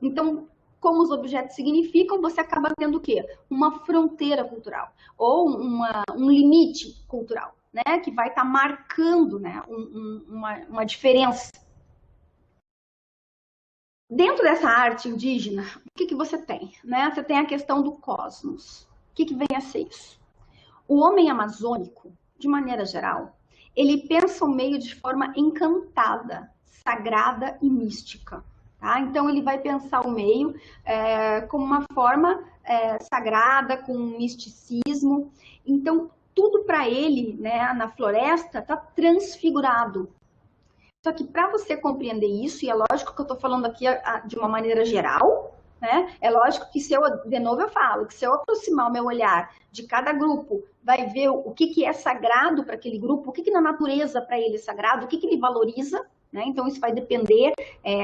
Então, como os objetos significam, você acaba tendo o quê? Uma fronteira cultural, ou um limite cultural, né? Que vai estar marcando, né, uma diferença. Dentro dessa arte indígena, o que você tem? Né? Você tem a questão do cosmos. O que vem a ser isso? O homem amazônico, de maneira geral, ele pensa o meio de forma encantada, sagrada e mística. Tá? Então, ele vai pensar o meio como uma forma sagrada, com misticismo. Então, tudo para ele, né, na floresta, está transfigurado. Só que para você compreender isso, e é lógico que eu estou falando aqui de uma maneira geral, né? É lógico que se eu, de novo eu falo, que se eu aproximar o meu olhar de cada grupo, vai ver o que é sagrado para aquele grupo, o que na natureza para ele é sagrado, o que ele valoriza, né? Então isso vai depender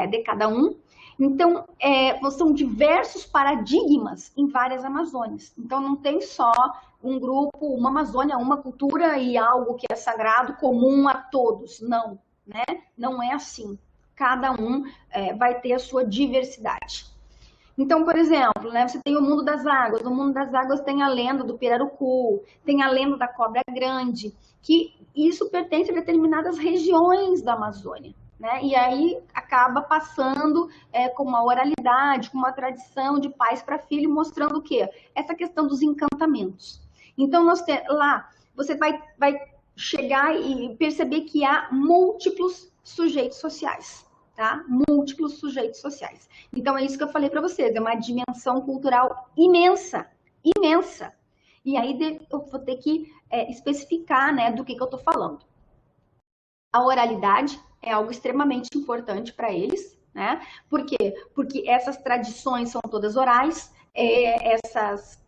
de cada um. Então, são diversos paradigmas em várias Amazônias. Então não tem só um grupo, uma Amazônia, uma cultura e algo que é sagrado, comum a todos, não. Né? Não é assim. Cada um vai ter a sua diversidade. Então, por exemplo, né, você tem o mundo das águas. No mundo das águas tem a lenda do pirarucu, tem a lenda da cobra grande, que isso pertence a determinadas regiões da Amazônia. Né? E aí acaba passando com uma oralidade, com uma tradição de pais para filho, mostrando o quê? Essa questão dos encantamentos. Então, lá você vai chegar e perceber que há múltiplos sujeitos sociais, tá? Múltiplos sujeitos sociais. Então, é isso que eu falei para vocês, é uma dimensão cultural imensa, imensa. E aí eu vou ter que especificar, né, do que eu estou falando. A oralidade é algo extremamente importante para eles, né? Por quê? Porque essas tradições são todas orais, essas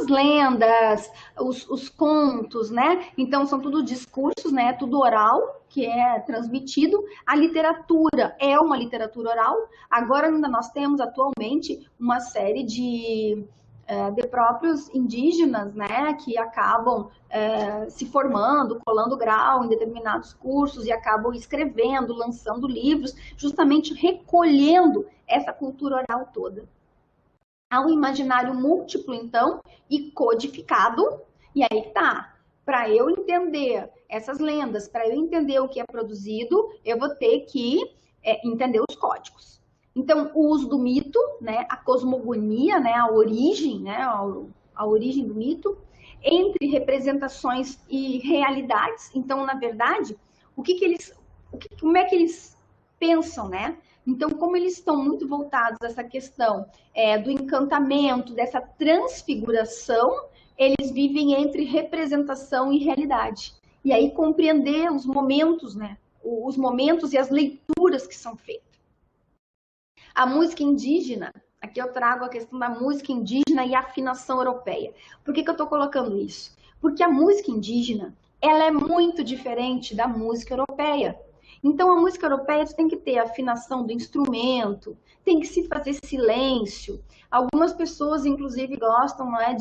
lendas, os contos, né? Então são tudo discursos, né? Tudo oral que é transmitido. A literatura é uma literatura oral. Agora ainda nós temos atualmente uma série de próprios indígenas, né? Que acabam se formando, colando grau em determinados cursos e acabam escrevendo, lançando livros, justamente recolhendo essa cultura oral toda. Há um imaginário múltiplo, então, e codificado, e aí tá. para eu entender essas lendas, para eu entender o que é produzido, eu vou ter que entender os códigos. Então, o uso do mito, né, a cosmogonia, né, a origem, né, a origem do mito, entre representações e realidades. Então, na verdade, como é que eles pensam, né? Então, como eles estão muito voltados a essa questão do encantamento, dessa transfiguração, eles vivem entre representação e realidade. E aí compreender os momentos, né? Os momentos e as leituras que são feitas. A música indígena, aqui eu trago a questão da música indígena e afinação europeia. Por que eu estou colocando isso? Porque a música indígena, ela é muito diferente da música europeia. Então, a música europeia tem que ter a afinação do instrumento, tem que se fazer silêncio. Algumas pessoas, inclusive, gostam, não é,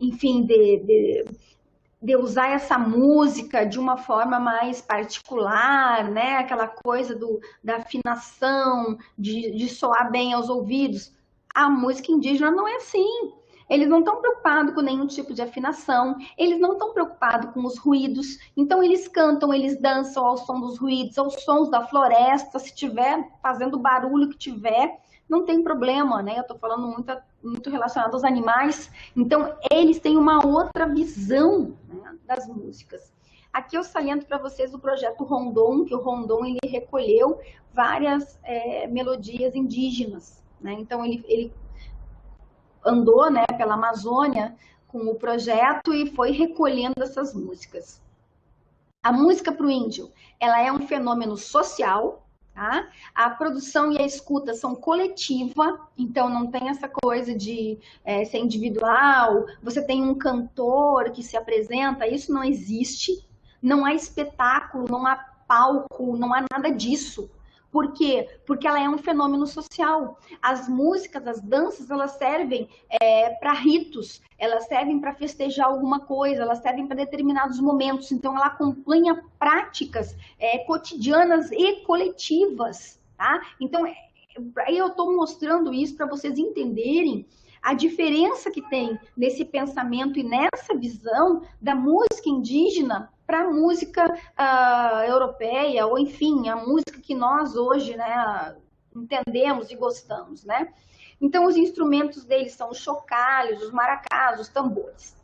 enfim, de usar essa música de uma forma mais particular, né? Aquela coisa da afinação, de soar bem aos ouvidos. A música indígena não é assim. Eles não estão preocupados com nenhum tipo de afinação, eles não estão preocupados com os ruídos, então eles cantam, eles dançam ao som dos ruídos, aos sons da floresta, se tiver fazendo barulho que tiver, não tem problema, né? Eu estou falando muito relacionado aos animais, então eles têm uma outra visão, né, das músicas. Aqui eu saliento para vocês o projeto Rondon, que o Rondon ele recolheu várias melodias indígenas, né? Então ele andou, né, pela Amazônia com o projeto e foi recolhendo essas músicas. A música para o índio, ela é um fenômeno social, tá? A produção e a escuta são coletiva, então não tem essa coisa de ser individual, você tem um cantor que se apresenta, isso não existe, não há espetáculo, não há palco, não há nada disso. Por quê? Porque ela é um fenômeno social. As músicas, as danças, elas servem para ritos, elas servem para festejar alguma coisa, elas servem para determinados momentos. Então, ela acompanha práticas cotidianas e coletivas. Tá? Então, aí eu estou mostrando isso para vocês entenderem a diferença que tem nesse pensamento e nessa visão da música indígena para a música europeia, ou enfim, a música que nós hoje, né, entendemos e gostamos, né? Então, os instrumentos deles são os chocalhos, os maracás, os tambores.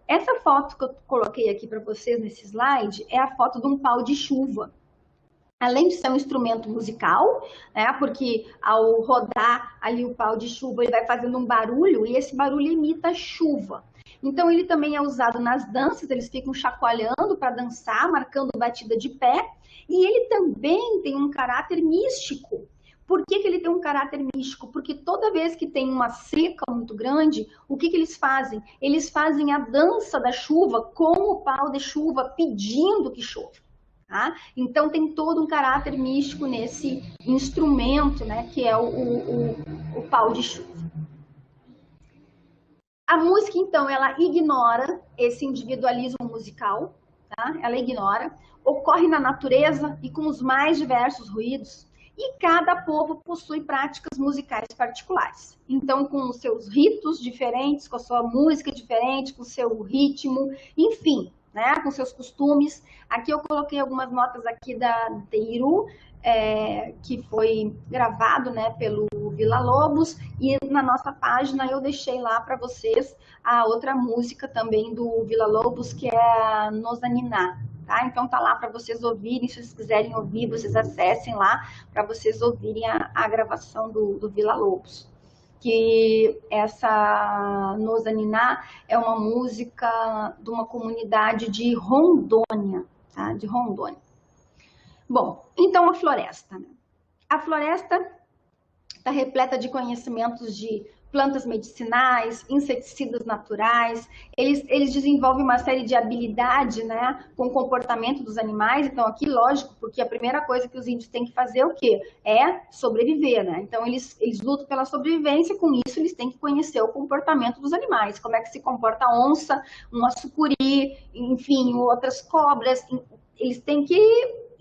Essa foto que eu coloquei aqui para vocês nesse slide é a foto de um pau de chuva. Além de ser um instrumento musical, né, porque ao rodar ali o pau de chuva, ele vai fazendo um barulho e esse barulho imita chuva. Então, ele também é usado nas danças, eles ficam chacoalhando para dançar, marcando batida de pé. E ele também tem um caráter místico. Por que ele tem um caráter místico? Porque toda vez que tem uma seca muito grande, o que eles fazem? Eles fazem a dança da chuva com o pau de chuva, pedindo que chova. Tá? Então, tem todo um caráter místico nesse instrumento, né, que é o pau de chuva. A música, então, ela ignora esse individualismo musical, tá? Ela ignora, ocorre na natureza e com os mais diversos ruídos, e cada povo possui práticas musicais particulares. Então, com os seus ritos diferentes, com a sua música diferente, com o seu ritmo, enfim, né? Com seus costumes. Aqui eu coloquei algumas notas aqui da Teiru, que foi gravado, né, pelo Villa-Lobos, e na nossa página eu deixei lá para vocês a outra música também do Villa-Lobos, que é a Nozaniná, tá? Então tá lá para vocês ouvirem, se vocês quiserem ouvir, vocês acessem lá para vocês ouvirem a gravação do Villa-Lobos. Que essa Nozaniná é uma música de uma comunidade de Rondônia, tá? De Rondônia. Bom, então a floresta. Né? A floresta está repleta de conhecimentos de plantas medicinais, inseticidas naturais, eles desenvolvem uma série de habilidades, né, com o comportamento dos animais. Então aqui, lógico, porque a primeira coisa que os índios têm que fazer é o quê? É sobreviver, né? Então eles lutam pela sobrevivência, com isso eles têm que conhecer o comportamento dos animais, como é que se comporta a onça, uma sucuri, enfim, outras cobras, eles têm que,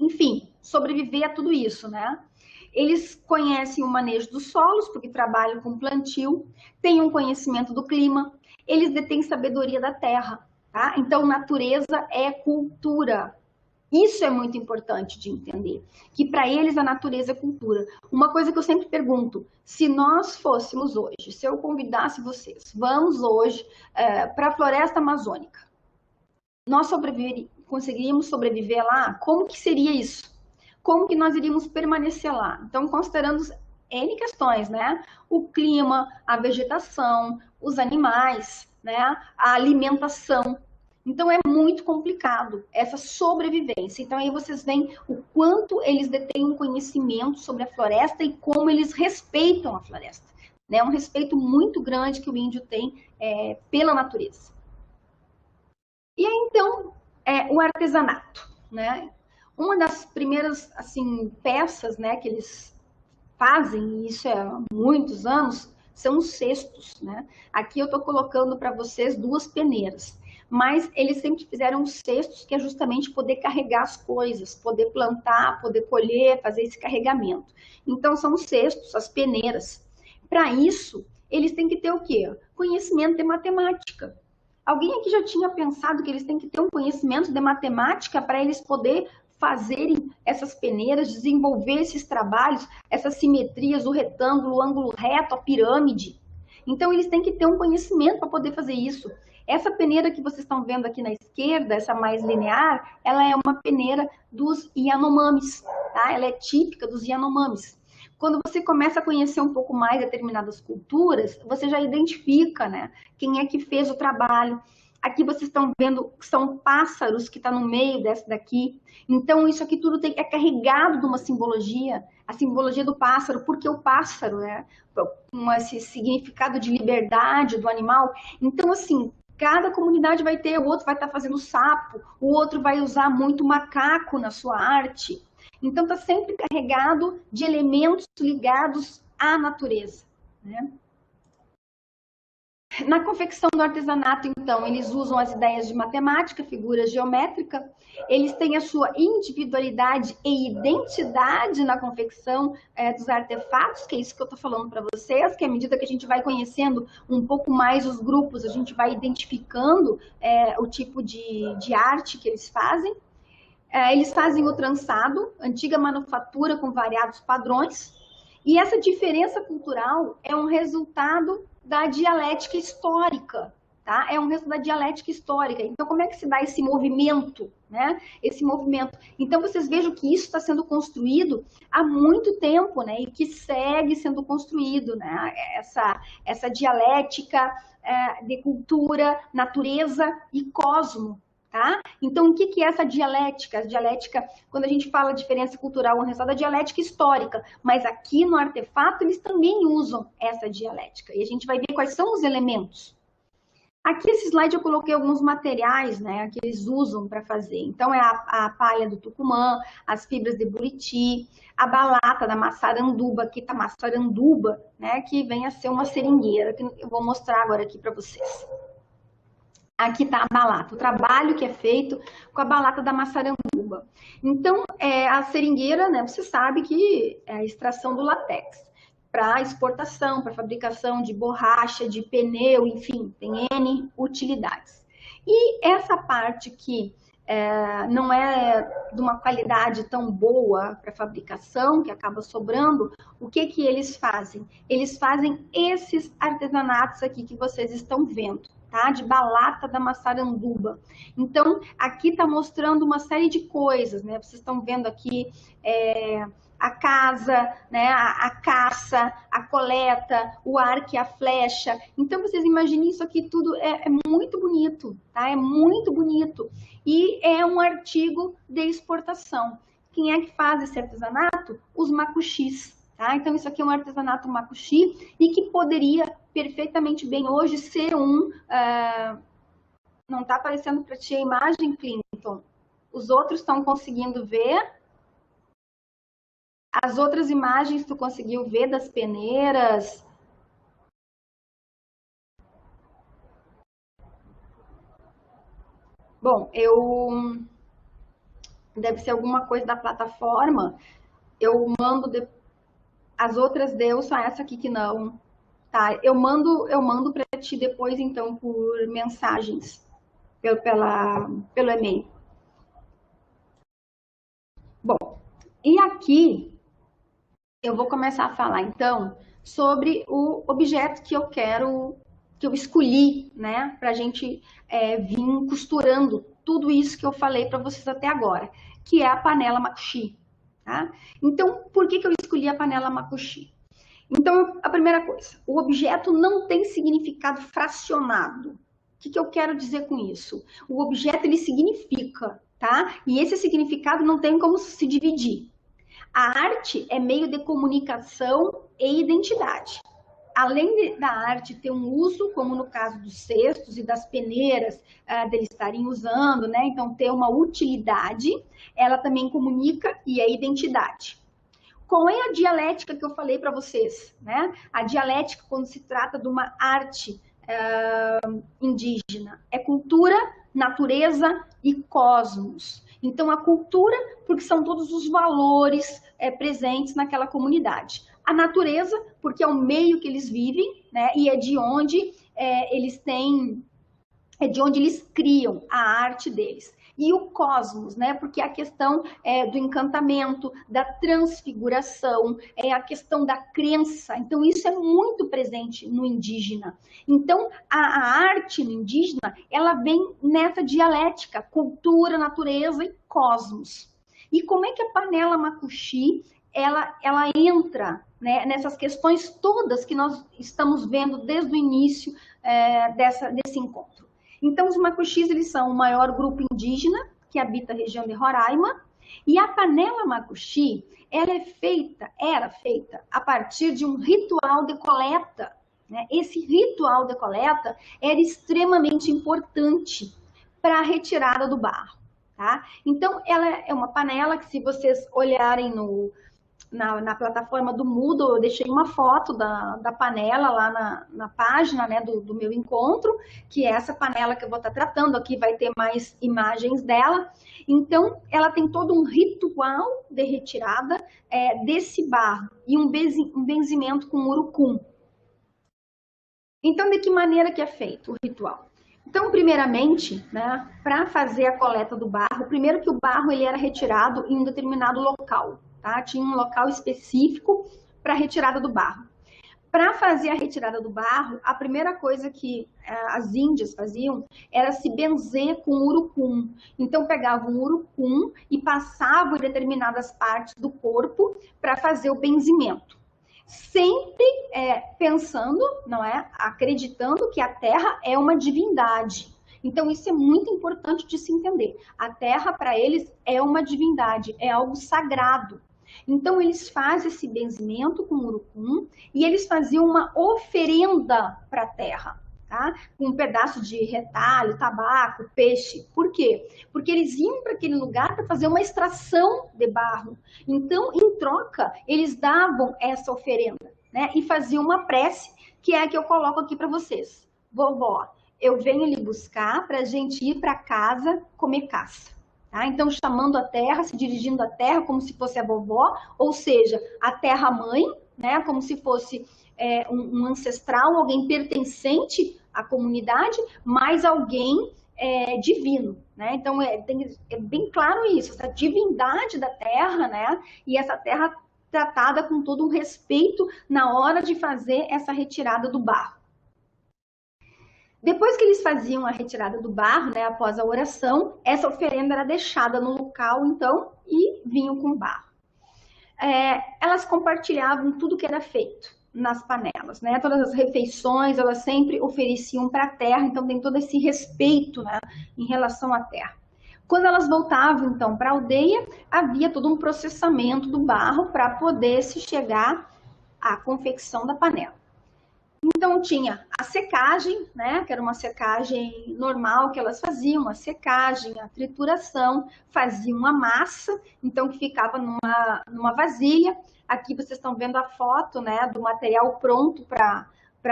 enfim, sobreviver a tudo isso, né? Eles conhecem o manejo dos solos, porque trabalham com plantio, têm um conhecimento do clima, eles detêm sabedoria da terra. tá? Então, natureza é cultura. Isso é muito importante de entender, que para eles a natureza é cultura. Uma coisa que eu sempre pergunto, se nós fôssemos hoje, se eu convidasse vocês, vamos hoje para a floresta amazônica, nós conseguiríamos sobreviver lá? Como que seria isso? Como que nós iríamos permanecer lá? Então, considerando N questões, né? O clima, a vegetação, os animais, né? A alimentação. Então, é muito complicado essa sobrevivência. Então, aí vocês veem o quanto eles detêm um conhecimento sobre a floresta e como eles respeitam a floresta. Né? Um respeito muito grande que o índio tem pela natureza. E aí, então, o artesanato, né? Uma das primeiras, assim, peças, né, que eles fazem, e isso é há muitos anos, são os cestos, né? Aqui eu estou colocando para vocês duas peneiras, mas eles sempre fizeram os cestos, que é justamente poder carregar as coisas, poder plantar, poder colher, fazer esse carregamento. Então, são os cestos, as peneiras. Para isso, eles têm que ter o quê? Conhecimento de matemática. Alguém aqui já tinha pensado que eles têm que ter um conhecimento de matemática para eles poderem fazerem essas peneiras, desenvolver esses trabalhos, essas simetrias, o retângulo, o ângulo reto, a pirâmide. Então, eles têm que ter um conhecimento para poder fazer isso. Essa peneira que vocês estão vendo aqui na esquerda, essa mais linear, ela é uma peneira dos Yanomamis, tá? Ela é típica dos Yanomamis. Quando você começa a conhecer um pouco mais determinadas culturas, você já identifica, né, quem é que fez o trabalho. Aqui vocês estão vendo que são pássaros que estão no meio dessa daqui. Então, isso aqui tudo é carregado de uma simbologia, a simbologia do pássaro, porque o pássaro, né, esse significado de liberdade do animal. Então, assim, cada comunidade vai ter, o outro vai estar fazendo sapo, o outro vai usar muito macaco na sua arte. Então, está sempre carregado de elementos ligados à natureza, né? Na confecção do artesanato, então, eles usam as ideias de matemática, figuras geométricas, eles têm a sua individualidade e identidade na confecção dos artefatos, que é isso que eu estou falando para vocês, que à medida que a gente vai conhecendo um pouco mais os grupos, a gente vai identificando o tipo de arte que eles fazem. Eles fazem o trançado, antiga manufatura com variados padrões, e essa diferença cultural é um resultado da dialética histórica, tá? É um resultado da dialética histórica. Então, como é que se dá esse movimento, né? Esse movimento. Então, vocês vejam que isso está sendo construído há muito tempo, né? E que segue sendo construído, né? Essa dialética de cultura, natureza e cosmo. Tá? Então, o que é essa dialética? A dialética, quando a gente fala diferença cultural, é um resultado da dialética histórica, mas aqui no artefato eles também usam essa dialética. E a gente vai ver quais são os elementos. Aqui, esse slide, eu coloquei alguns materiais, né, que eles usam para fazer. Então, é a palha do Tucumã, as fibras de Buriti, a balata da maçaranduba, aqui tá maçaranduba, né, que vem a ser uma seringueira, que eu vou mostrar agora aqui para vocês. Aqui está a balata, o trabalho que é feito com a balata da maçaranduba. Então, a seringueira, né, você sabe que é a extração do látex para exportação, para fabricação de borracha, de pneu, enfim, tem N utilidades. E essa parte que não é de uma qualidade tão boa para fabricação, que acaba sobrando, o que eles fazem? Eles fazem esses artesanatos aqui que vocês estão vendo. Tá? De balata da maçaranduba. Então, aqui está mostrando uma série de coisas, né? Vocês estão vendo aqui a casa, né? A caça, a coleta, o arco e a flecha. Então, vocês imaginem isso aqui tudo, é muito bonito, tá? É muito bonito. E é um artigo de exportação. Quem é que faz esse artesanato? Os macuxis. Tá? Então, isso aqui é um artesanato macuxi e que poderia perfeitamente bem hoje ser não está aparecendo para ti a imagem, Clinton? Os outros estão conseguindo ver? As outras imagens tu conseguiu ver das peneiras? Bom, deve ser alguma coisa da plataforma. Eu mando as outras deu, só essa aqui que não. Tá, eu mando para ti depois, então, por mensagens. pelo e-mail. Bom, e aqui eu vou começar a falar, então, sobre o objeto que eu escolhi, né, para a gente vir costurando tudo isso que eu falei para vocês até agora, que é a panela Makushi, tá? Então, por que eu escolhi a panela Makushi? Então, a primeira coisa, o objeto não tem significado fracionado. O que eu quero dizer com isso? O objeto, ele significa, tá? E esse significado não tem como se dividir. A arte é meio de comunicação e identidade. Além da arte ter um uso, como no caso dos cestos e das peneiras, deles estarem usando, né? Então, ter uma utilidade, ela também comunica e é identidade. Qual é a dialética que eu falei para vocês, né? A dialética, quando se trata de uma arte indígena, é cultura, natureza e cosmos. Então, a cultura, porque são todos os valores presentes naquela comunidade. A natureza, porque é o meio que eles vivem, né? E é de onde eles criam a arte deles. E o cosmos, né? Porque a questão do encantamento, da transfiguração, é a questão da crença. Então, isso é muito presente no indígena. Então, a arte no indígena, ela vem nessa dialética, cultura, natureza e cosmos. E como é que a panela Makushi, ela entra, né, nessas questões todas que nós estamos vendo desde o início desse encontro? Então, os Makuxis, eles são o maior grupo indígena que habita a região de Roraima, e a panela Makuxi, ela era feita a partir de um ritual de coleta, né? Esse ritual de coleta era extremamente importante para a retirada do barro, tá? Então, ela é uma panela que, se vocês olharem na plataforma do Moodle, eu deixei uma foto da panela lá na página, né, do meu encontro, que é essa panela que eu vou estar tratando. Aqui vai ter mais imagens dela. Então, ela tem todo um ritual de retirada desse barro e um benzimento com urucum. Então, de que maneira que é feito o ritual? Então, primeiramente, né, para fazer a coleta do barro, primeiro que o barro ele era retirado em um determinado local. Tá? Tinha um local específico para a retirada do barro. Para fazer a retirada do barro, a primeira coisa que as índias faziam era se benzer com urucum. Então, pegavam o urucum e passavam em determinadas partes do corpo para fazer o benzimento. Sempre pensando, não é? Acreditando que a terra é uma divindade. Então, isso é muito importante de se entender. A terra, para eles, é uma divindade, é algo sagrado. Então, eles fazem esse benzimento com o urucum e eles faziam uma oferenda para a terra, tá? Com um pedaço de retalho, tabaco, peixe. Por quê? Porque eles iam para aquele lugar para fazer uma extração de barro. Então, em troca, eles davam essa oferenda, né? E faziam uma prece, que é a que eu coloco aqui para vocês. Vovó, eu venho lhe buscar para a gente ir para casa comer caça. Tá? Então, chamando a terra, se dirigindo à terra como se fosse a vovó, ou seja, a terra-mãe, né? Como se fosse um ancestral, alguém pertencente à comunidade, mas alguém divino. Né? Então, é bem claro isso, essa divindade da terra, né? E essa terra tratada com todo um respeito na hora de fazer essa retirada do barro. Depois que eles faziam a retirada do barro, né, após a oração, essa oferenda era deixada no local, então, e vinham com barro. Elas compartilhavam tudo que era feito nas panelas, né? Todas as refeições, elas sempre ofereciam para a terra, então tem todo esse respeito, né, em relação à terra. Quando elas voltavam, então, para a aldeia, havia todo um processamento do barro para poder se chegar à confecção da panela. Então, tinha a secagem, né, que era uma secagem normal que elas faziam, a secagem, a trituração, faziam a massa, então que ficava numa vasilha. Aqui vocês estão vendo a foto, né, do material pronto para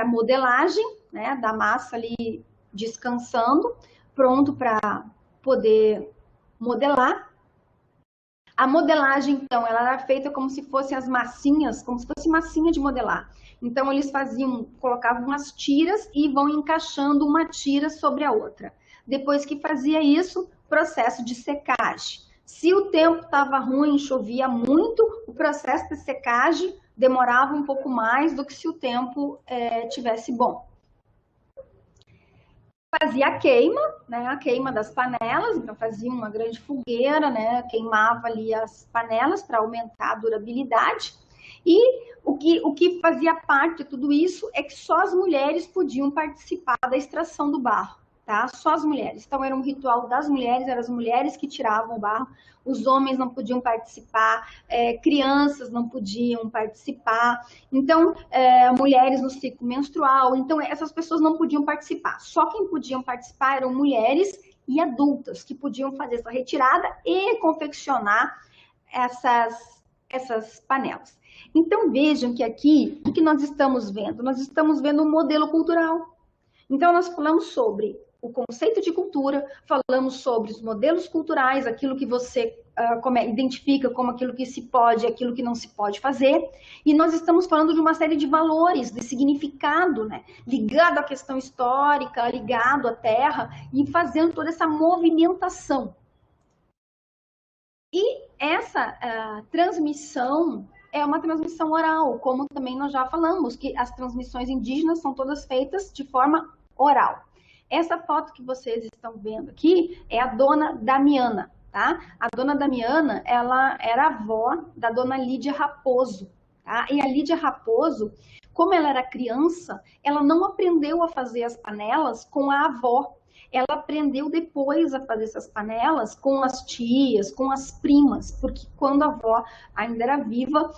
modelagem, né, da massa ali descansando, pronto para poder modelar. A modelagem, então, ela era feita como se fossem as massinhas, como se fosse massinha de modelar. Então, eles colocavam as tiras e vão encaixando uma tira sobre a outra. Depois que fazia isso, processo de secagem. Se o tempo estava ruim, chovia muito, o processo de secagem demorava um pouco mais do que se o tempo tivesse bom. Fazia a queima, né, a queima das panelas, então fazia uma grande fogueira, né, queimava ali as panelas para aumentar a durabilidade. E o que fazia parte de tudo isso é que só as mulheres podiam participar da extração do barro, tá? Só as mulheres. Então era um ritual das mulheres, eram as mulheres que tiravam o barro, os homens não podiam participar, crianças não podiam participar, então mulheres no ciclo menstrual, então essas pessoas não podiam participar. Só quem podiam participar eram mulheres e adultas que podiam fazer essa retirada e confeccionar essas panelas. Então vejam que aqui, o que nós estamos vendo? Nós estamos vendo um modelo cultural. Então nós falamos sobre o conceito de cultura, falamos sobre os modelos culturais, aquilo que você identifica como aquilo que se pode, aquilo que não se pode fazer, e nós estamos falando de uma série de valores, de significado, né, ligado à questão histórica, ligado à terra, e fazendo toda essa movimentação. E essa transmissão é uma transmissão oral, como também nós já falamos, que as transmissões indígenas são todas feitas de forma oral. Essa foto que vocês estão vendo aqui é a dona Damiana, tá? A dona Damiana, ela era avó da dona Lídia Raposo, tá? E a Lídia Raposo, como ela era criança, ela não aprendeu a fazer as panelas com a avó. Ela aprendeu depois a fazer essas panelas com as tias, com as primas, porque quando a avó ainda era viva,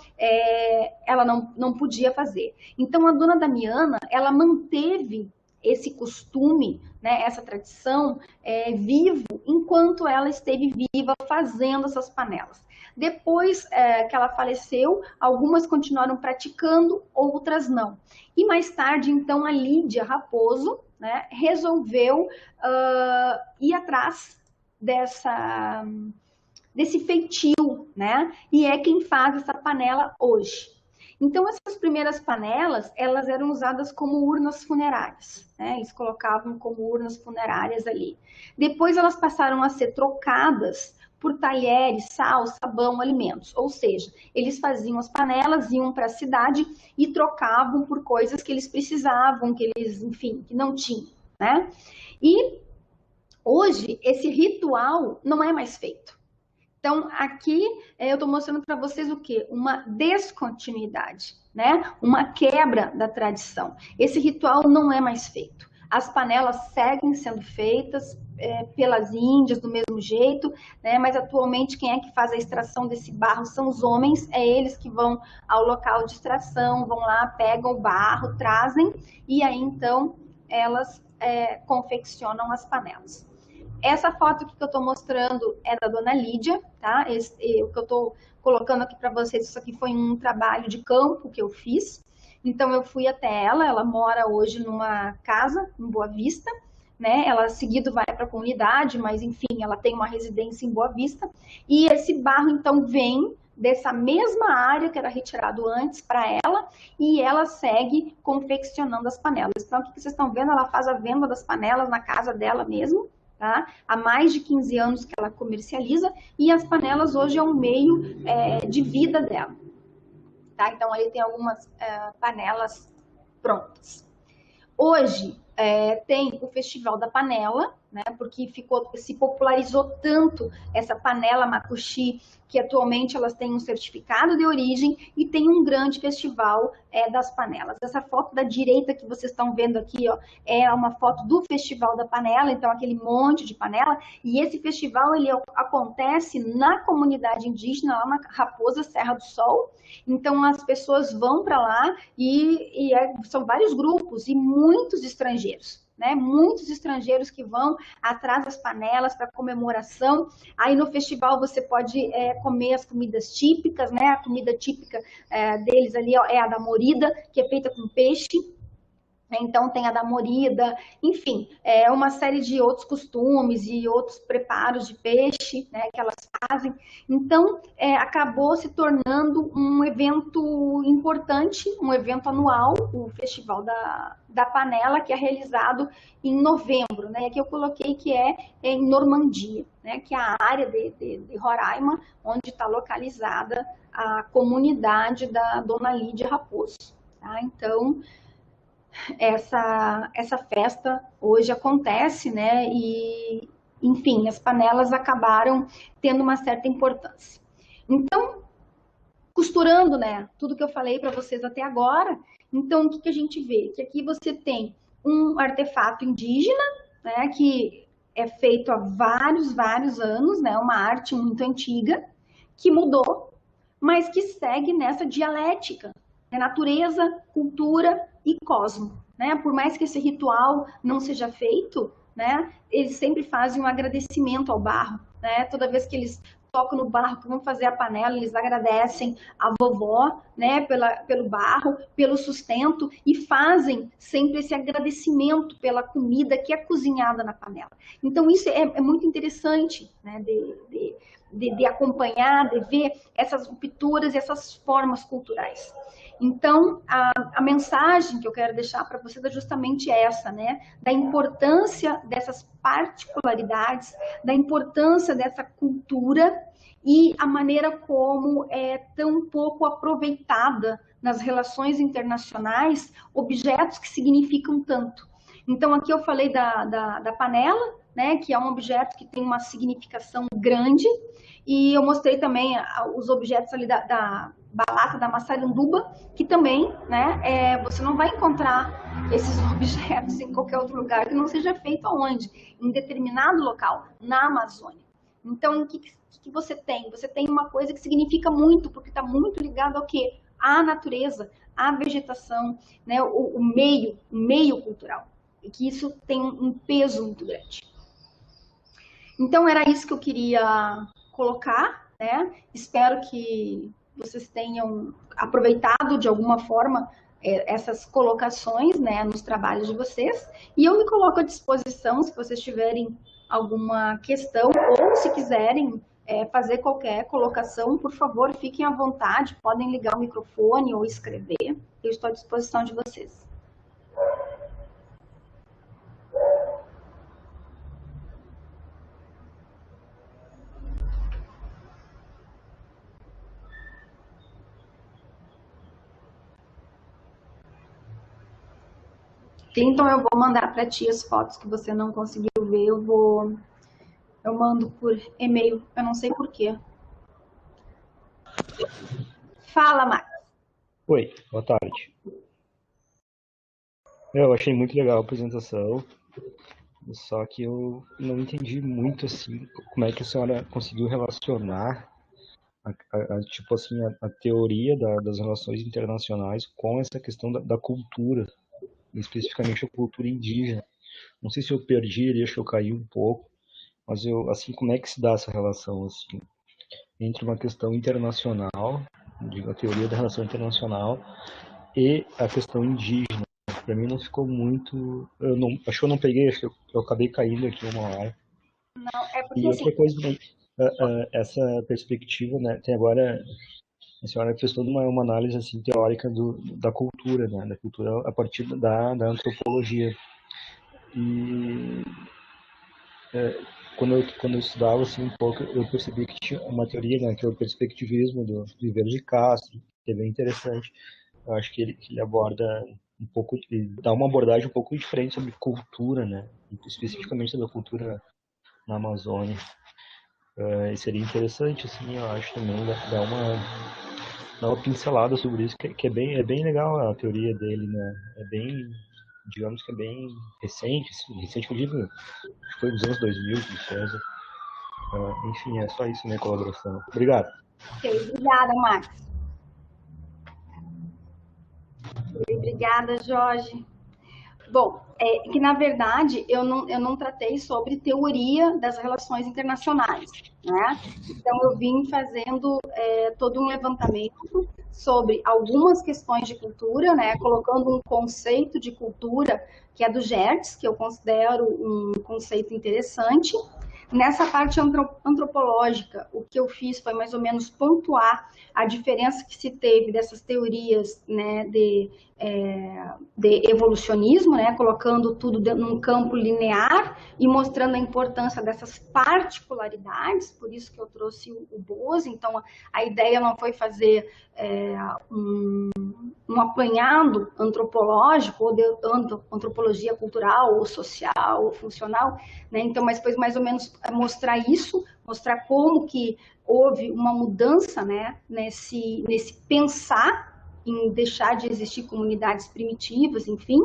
ela não podia fazer. Então, a dona Damiana, ela manteve esse costume, né, essa tradição vivo, enquanto ela esteve viva fazendo essas panelas. Depois que ela faleceu, algumas continuaram praticando, outras não. E mais tarde, então, a Lídia Raposo, né, resolveu ir atrás desse feitio, né? E é quem faz essa panela hoje. Então, essas primeiras panelas, elas eram usadas como urnas funerárias, né? Eles colocavam como urnas funerárias ali. Depois, elas passaram a ser trocadas por talheres, sal, sabão, alimentos. Ou seja, eles faziam as panelas, iam para a cidade e trocavam por coisas que eles precisavam, que eles, enfim, que não tinham, né? E hoje, esse ritual não é mais feito. Então, aqui eu estou mostrando para vocês o quê? Uma descontinuidade, né? Uma quebra da tradição. Esse ritual não é mais feito. As panelas seguem sendo feitas pelas índias do mesmo jeito, né? Mas atualmente quem é que faz a extração desse barro são os homens, é eles que vão ao local de extração, vão lá, pegam o barro, trazem e aí então elas confeccionam as panelas. Essa foto que eu estou mostrando é da dona Lídia, tá? O que eu estou colocando aqui para vocês, isso aqui foi um trabalho de campo que eu fiz. Então, eu fui até ela mora hoje numa casa em Boa Vista, né? Ela seguido vai para a comunidade, mas enfim, ela tem uma residência em Boa Vista. E esse barro, então, vem dessa mesma área que era retirado antes para ela, e ela segue confeccionando as panelas. Então, o que vocês estão vendo? Ela faz a venda das panelas na casa dela mesmo, tá? Há mais de 15 anos que ela comercializa, e as panelas hoje é um meio de vida dela. Tá? Então, ali tem algumas panelas prontas. Hoje, tem o Festival da Panela, né, porque se popularizou tanto essa panela macuxi, que atualmente elas têm um certificado de origem e tem um grande festival das panelas. Essa foto da direita que vocês estão vendo aqui, ó, é uma foto do Festival da Panela, então aquele monte de panela, e esse festival ele acontece na comunidade indígena, lá na Raposa Serra do Sol. Então as pessoas vão para lá e são vários grupos e muitos estrangeiros. Né, muitos estrangeiros que vão atrás das panelas para comemoração. Aí no festival você pode comer as comidas típicas, né? A comida típica deles ali ó, é a da morida, que é feita com peixe. Então tem a da morida, enfim, é uma série de outros costumes e outros preparos de peixe, né, que elas fazem. Então acabou se tornando um evento importante, um evento anual, o Festival da Panela, que é realizado em novembro, né? E aqui eu coloquei que é em Normandia, né, que é a área de Roraima, onde está localizada a comunidade da Dona Lídia Raposo. Tá? Então, essa festa hoje acontece, né? E, enfim, as panelas acabaram tendo uma certa importância. Então, costurando, né, tudo que eu falei para vocês até agora, então o que a gente vê? Que aqui você tem um artefato indígena, né, que é feito há vários anos, né, uma arte muito antiga, que mudou, mas que segue nessa dialética, né, natureza, cultura e cosmo. Né? Por mais que esse ritual não seja feito, né, eles sempre fazem um agradecimento ao barro. Né? Toda vez que eles tocam no barro, que vão fazer a panela, eles agradecem a vovó, né, pelo barro, pelo sustento, e fazem sempre esse agradecimento pela comida que é cozinhada na panela. Então isso é muito interessante, né, de acompanhar, de ver essas rupturas e essas formas culturais. Então, a mensagem que eu quero deixar para vocês é justamente essa, né? Da importância dessas particularidades, da importância dessa cultura e a maneira como é tão pouco aproveitada nas relações internacionais objetos que significam tanto. Então, aqui eu falei da panela, né? Que é um objeto que tem uma significação grande, e eu mostrei também os objetos ali da balata da maçaranduba, que também, né, você não vai encontrar esses objetos em qualquer outro lugar que não seja feito aonde? Em determinado local, na Amazônia. Então, o que você tem? Você tem uma coisa que significa muito, porque está muito ligado ao quê? À natureza, à vegetação, né, o meio cultural. E que isso tem um peso muito grande. Então, era isso que eu queria colocar, né? Espero que vocês tenham aproveitado de alguma forma essas colocações, né, nos trabalhos de vocês. E eu me coloco à disposição se vocês tiverem alguma questão ou se quiserem fazer qualquer colocação, por favor, fiquem à vontade, podem ligar o microfone ou escrever. Eu estou à disposição de vocês. Então eu vou mandar para ti as fotos que você não conseguiu ver, eu mando por e-mail, eu não sei porquê. Fala, Max. Oi, boa tarde. Eu achei muito legal a apresentação, só que eu não entendi muito assim como é que a senhora conseguiu relacionar tipo assim a teoria das relações internacionais com essa questão da cultura, especificamente a cultura indígena. Não sei se eu perdi ali, acho que eu caí um pouco, mas eu assim como é que se dá essa relação assim entre uma questão internacional, digo, a teoria da relação internacional e a questão indígena? Pra mim não ficou muito. Acho que eu não peguei, acho que eu acabei caindo aqui uma hora. Não, é porque E assim, outra coisa também, essa perspectiva, né? Tem agora, a senhora fez toda uma análise assim, teórica da cultura, né? Da cultura a partir da antropologia. E quando eu estudava assim, um pouco, eu percebi que tinha uma teoria, né? Que é o perspectivismo do Viveiro de Castro, que é bem interessante. Eu acho que ele aborda um pouco, ele dá uma abordagem um pouco diferente sobre cultura, né? Especificamente sobre a cultura na Amazônia. E seria interessante, assim, eu acho também, dar uma pincelada sobre isso, que é bem legal a teoria dele, né? É bem, digamos que é bem recente, assim, recente que eu digo, acho que foi dos anos 2000 que ele fez. Enfim, é só isso, minha colaboração. Obrigado. ok, obrigada, Max. Obrigada, Jorge. Bom, que na verdade eu não tratei sobre teoria das relações internacionais, né? Então eu vim fazendo todo um levantamento sobre algumas questões de cultura, né? Colocando um conceito de cultura que é do Gertz, que eu considero um conceito interessante. Nessa parte antropológica, o que eu fiz foi mais ou menos pontuar a diferença que se teve dessas teorias, né, de evolucionismo, né, colocando tudo num campo linear e mostrando a importância dessas particularidades, por isso que eu trouxe o Boas. Então, a ideia não foi fazer um apanhado antropológico, ou de antropologia cultural, ou social, ou funcional, né? Então, mas foi mais ou menos mostrar isso, mostrar como que houve uma mudança, né, nesse pensar em deixar de existir comunidades primitivas, enfim.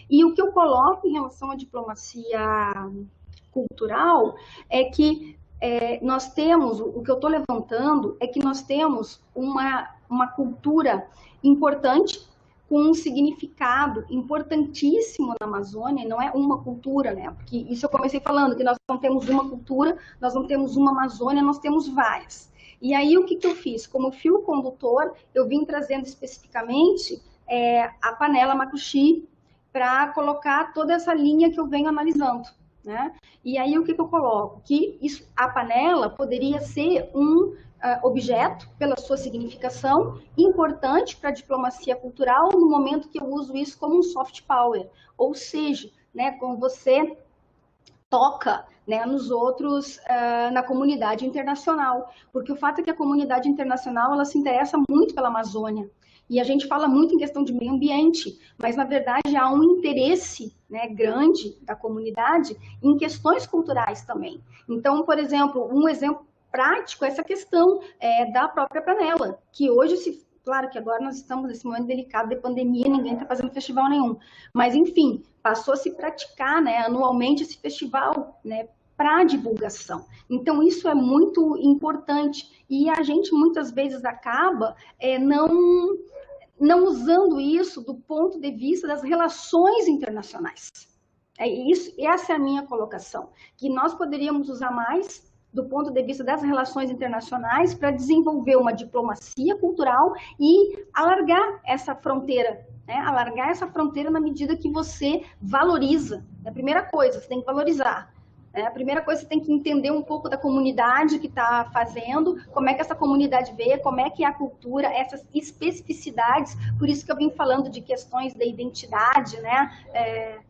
E o que eu coloco em relação à diplomacia cultural é que nós temos, o que eu estou levantando é que nós temos uma cultura importante, com um significado importantíssimo na Amazônia, e não é uma cultura, né? Porque isso eu comecei falando, que nós não temos uma cultura, nós não temos uma Amazônia, nós temos várias. E aí o que eu fiz? Como fio condutor, eu vim trazendo especificamente a panela Makuxi para colocar toda essa linha que eu venho analisando, né? E aí o que eu coloco? Que a panela poderia ser um objeto, pela sua significação, importante para a diplomacia cultural no momento que eu uso isso como um soft power, ou seja, né, quando você toca, né, nos outros, na comunidade internacional, porque o fato é que a comunidade internacional ela se interessa muito pela Amazônia, e a gente fala muito em questão de meio ambiente, mas na verdade há um interesse, né, grande da comunidade em questões culturais também. Então, por exemplo, um exemplo prático é essa questão da própria panela, que hoje claro que agora nós estamos nesse momento delicado de pandemia, ninguém está fazendo festival nenhum, mas enfim, passou a se praticar, né, anualmente esse festival, né, para divulgação. Então isso é muito importante e a gente muitas vezes acaba não usando isso do ponto de vista das relações internacionais. Essa é a minha colocação, que nós poderíamos usar mais do ponto de vista das relações internacionais para desenvolver uma diplomacia cultural e alargar essa fronteira, né? Alargar essa fronteira na medida que você valoriza. É a primeira coisa, você tem que valorizar. A primeira coisa, você tem que entender um pouco da comunidade que está fazendo, como é que essa comunidade vê, como é que é a cultura, essas especificidades, por isso que eu vim falando de questões da identidade, né?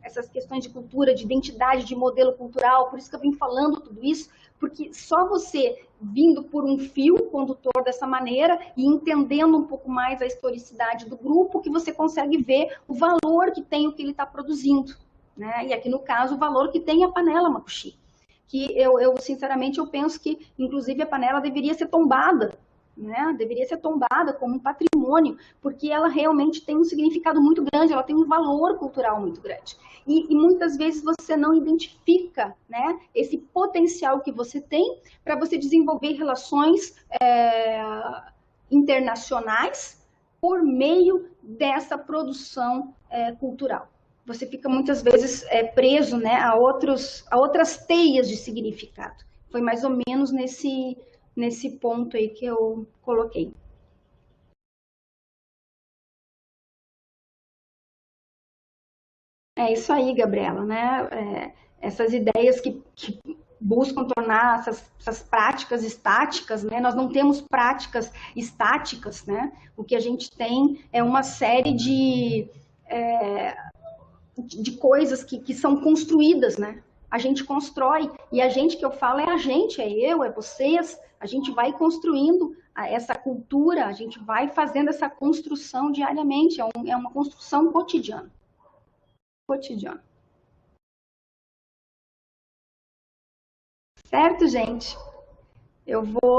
Essas questões de cultura, de identidade, de modelo cultural, por isso que eu vim falando tudo isso, porque só você vindo por um fio condutor dessa maneira e entendendo um pouco mais a historicidade do grupo, que você consegue ver o valor que tem o que ele está produzindo. Né? E aqui no caso o valor que tem a panela Makuxi, que eu sinceramente eu penso que inclusive a panela deveria ser tombada, né? Deveria ser tombada como um patrimônio, porque ela realmente tem um significado muito grande, ela tem um valor cultural muito grande. E muitas vezes você não identifica, né, esse potencial que você tem para você desenvolver relações internacionais por meio dessa produção cultural. Você fica muitas vezes preso, né, a outras teias de significado. Foi mais ou menos nesse ponto aí que eu coloquei. É isso aí, Gabriela, né? Essas ideias que buscam tornar essas práticas estáticas, né? Nós não temos práticas estáticas, né? O que a gente tem é uma série de coisas que são construídas, né? A gente constrói, e a gente que eu falo é a gente, é eu, é vocês, a gente vai construindo essa cultura, a gente vai fazendo essa construção diariamente, é uma construção cotidiana. Cotidiana. Certo, gente? Eu vou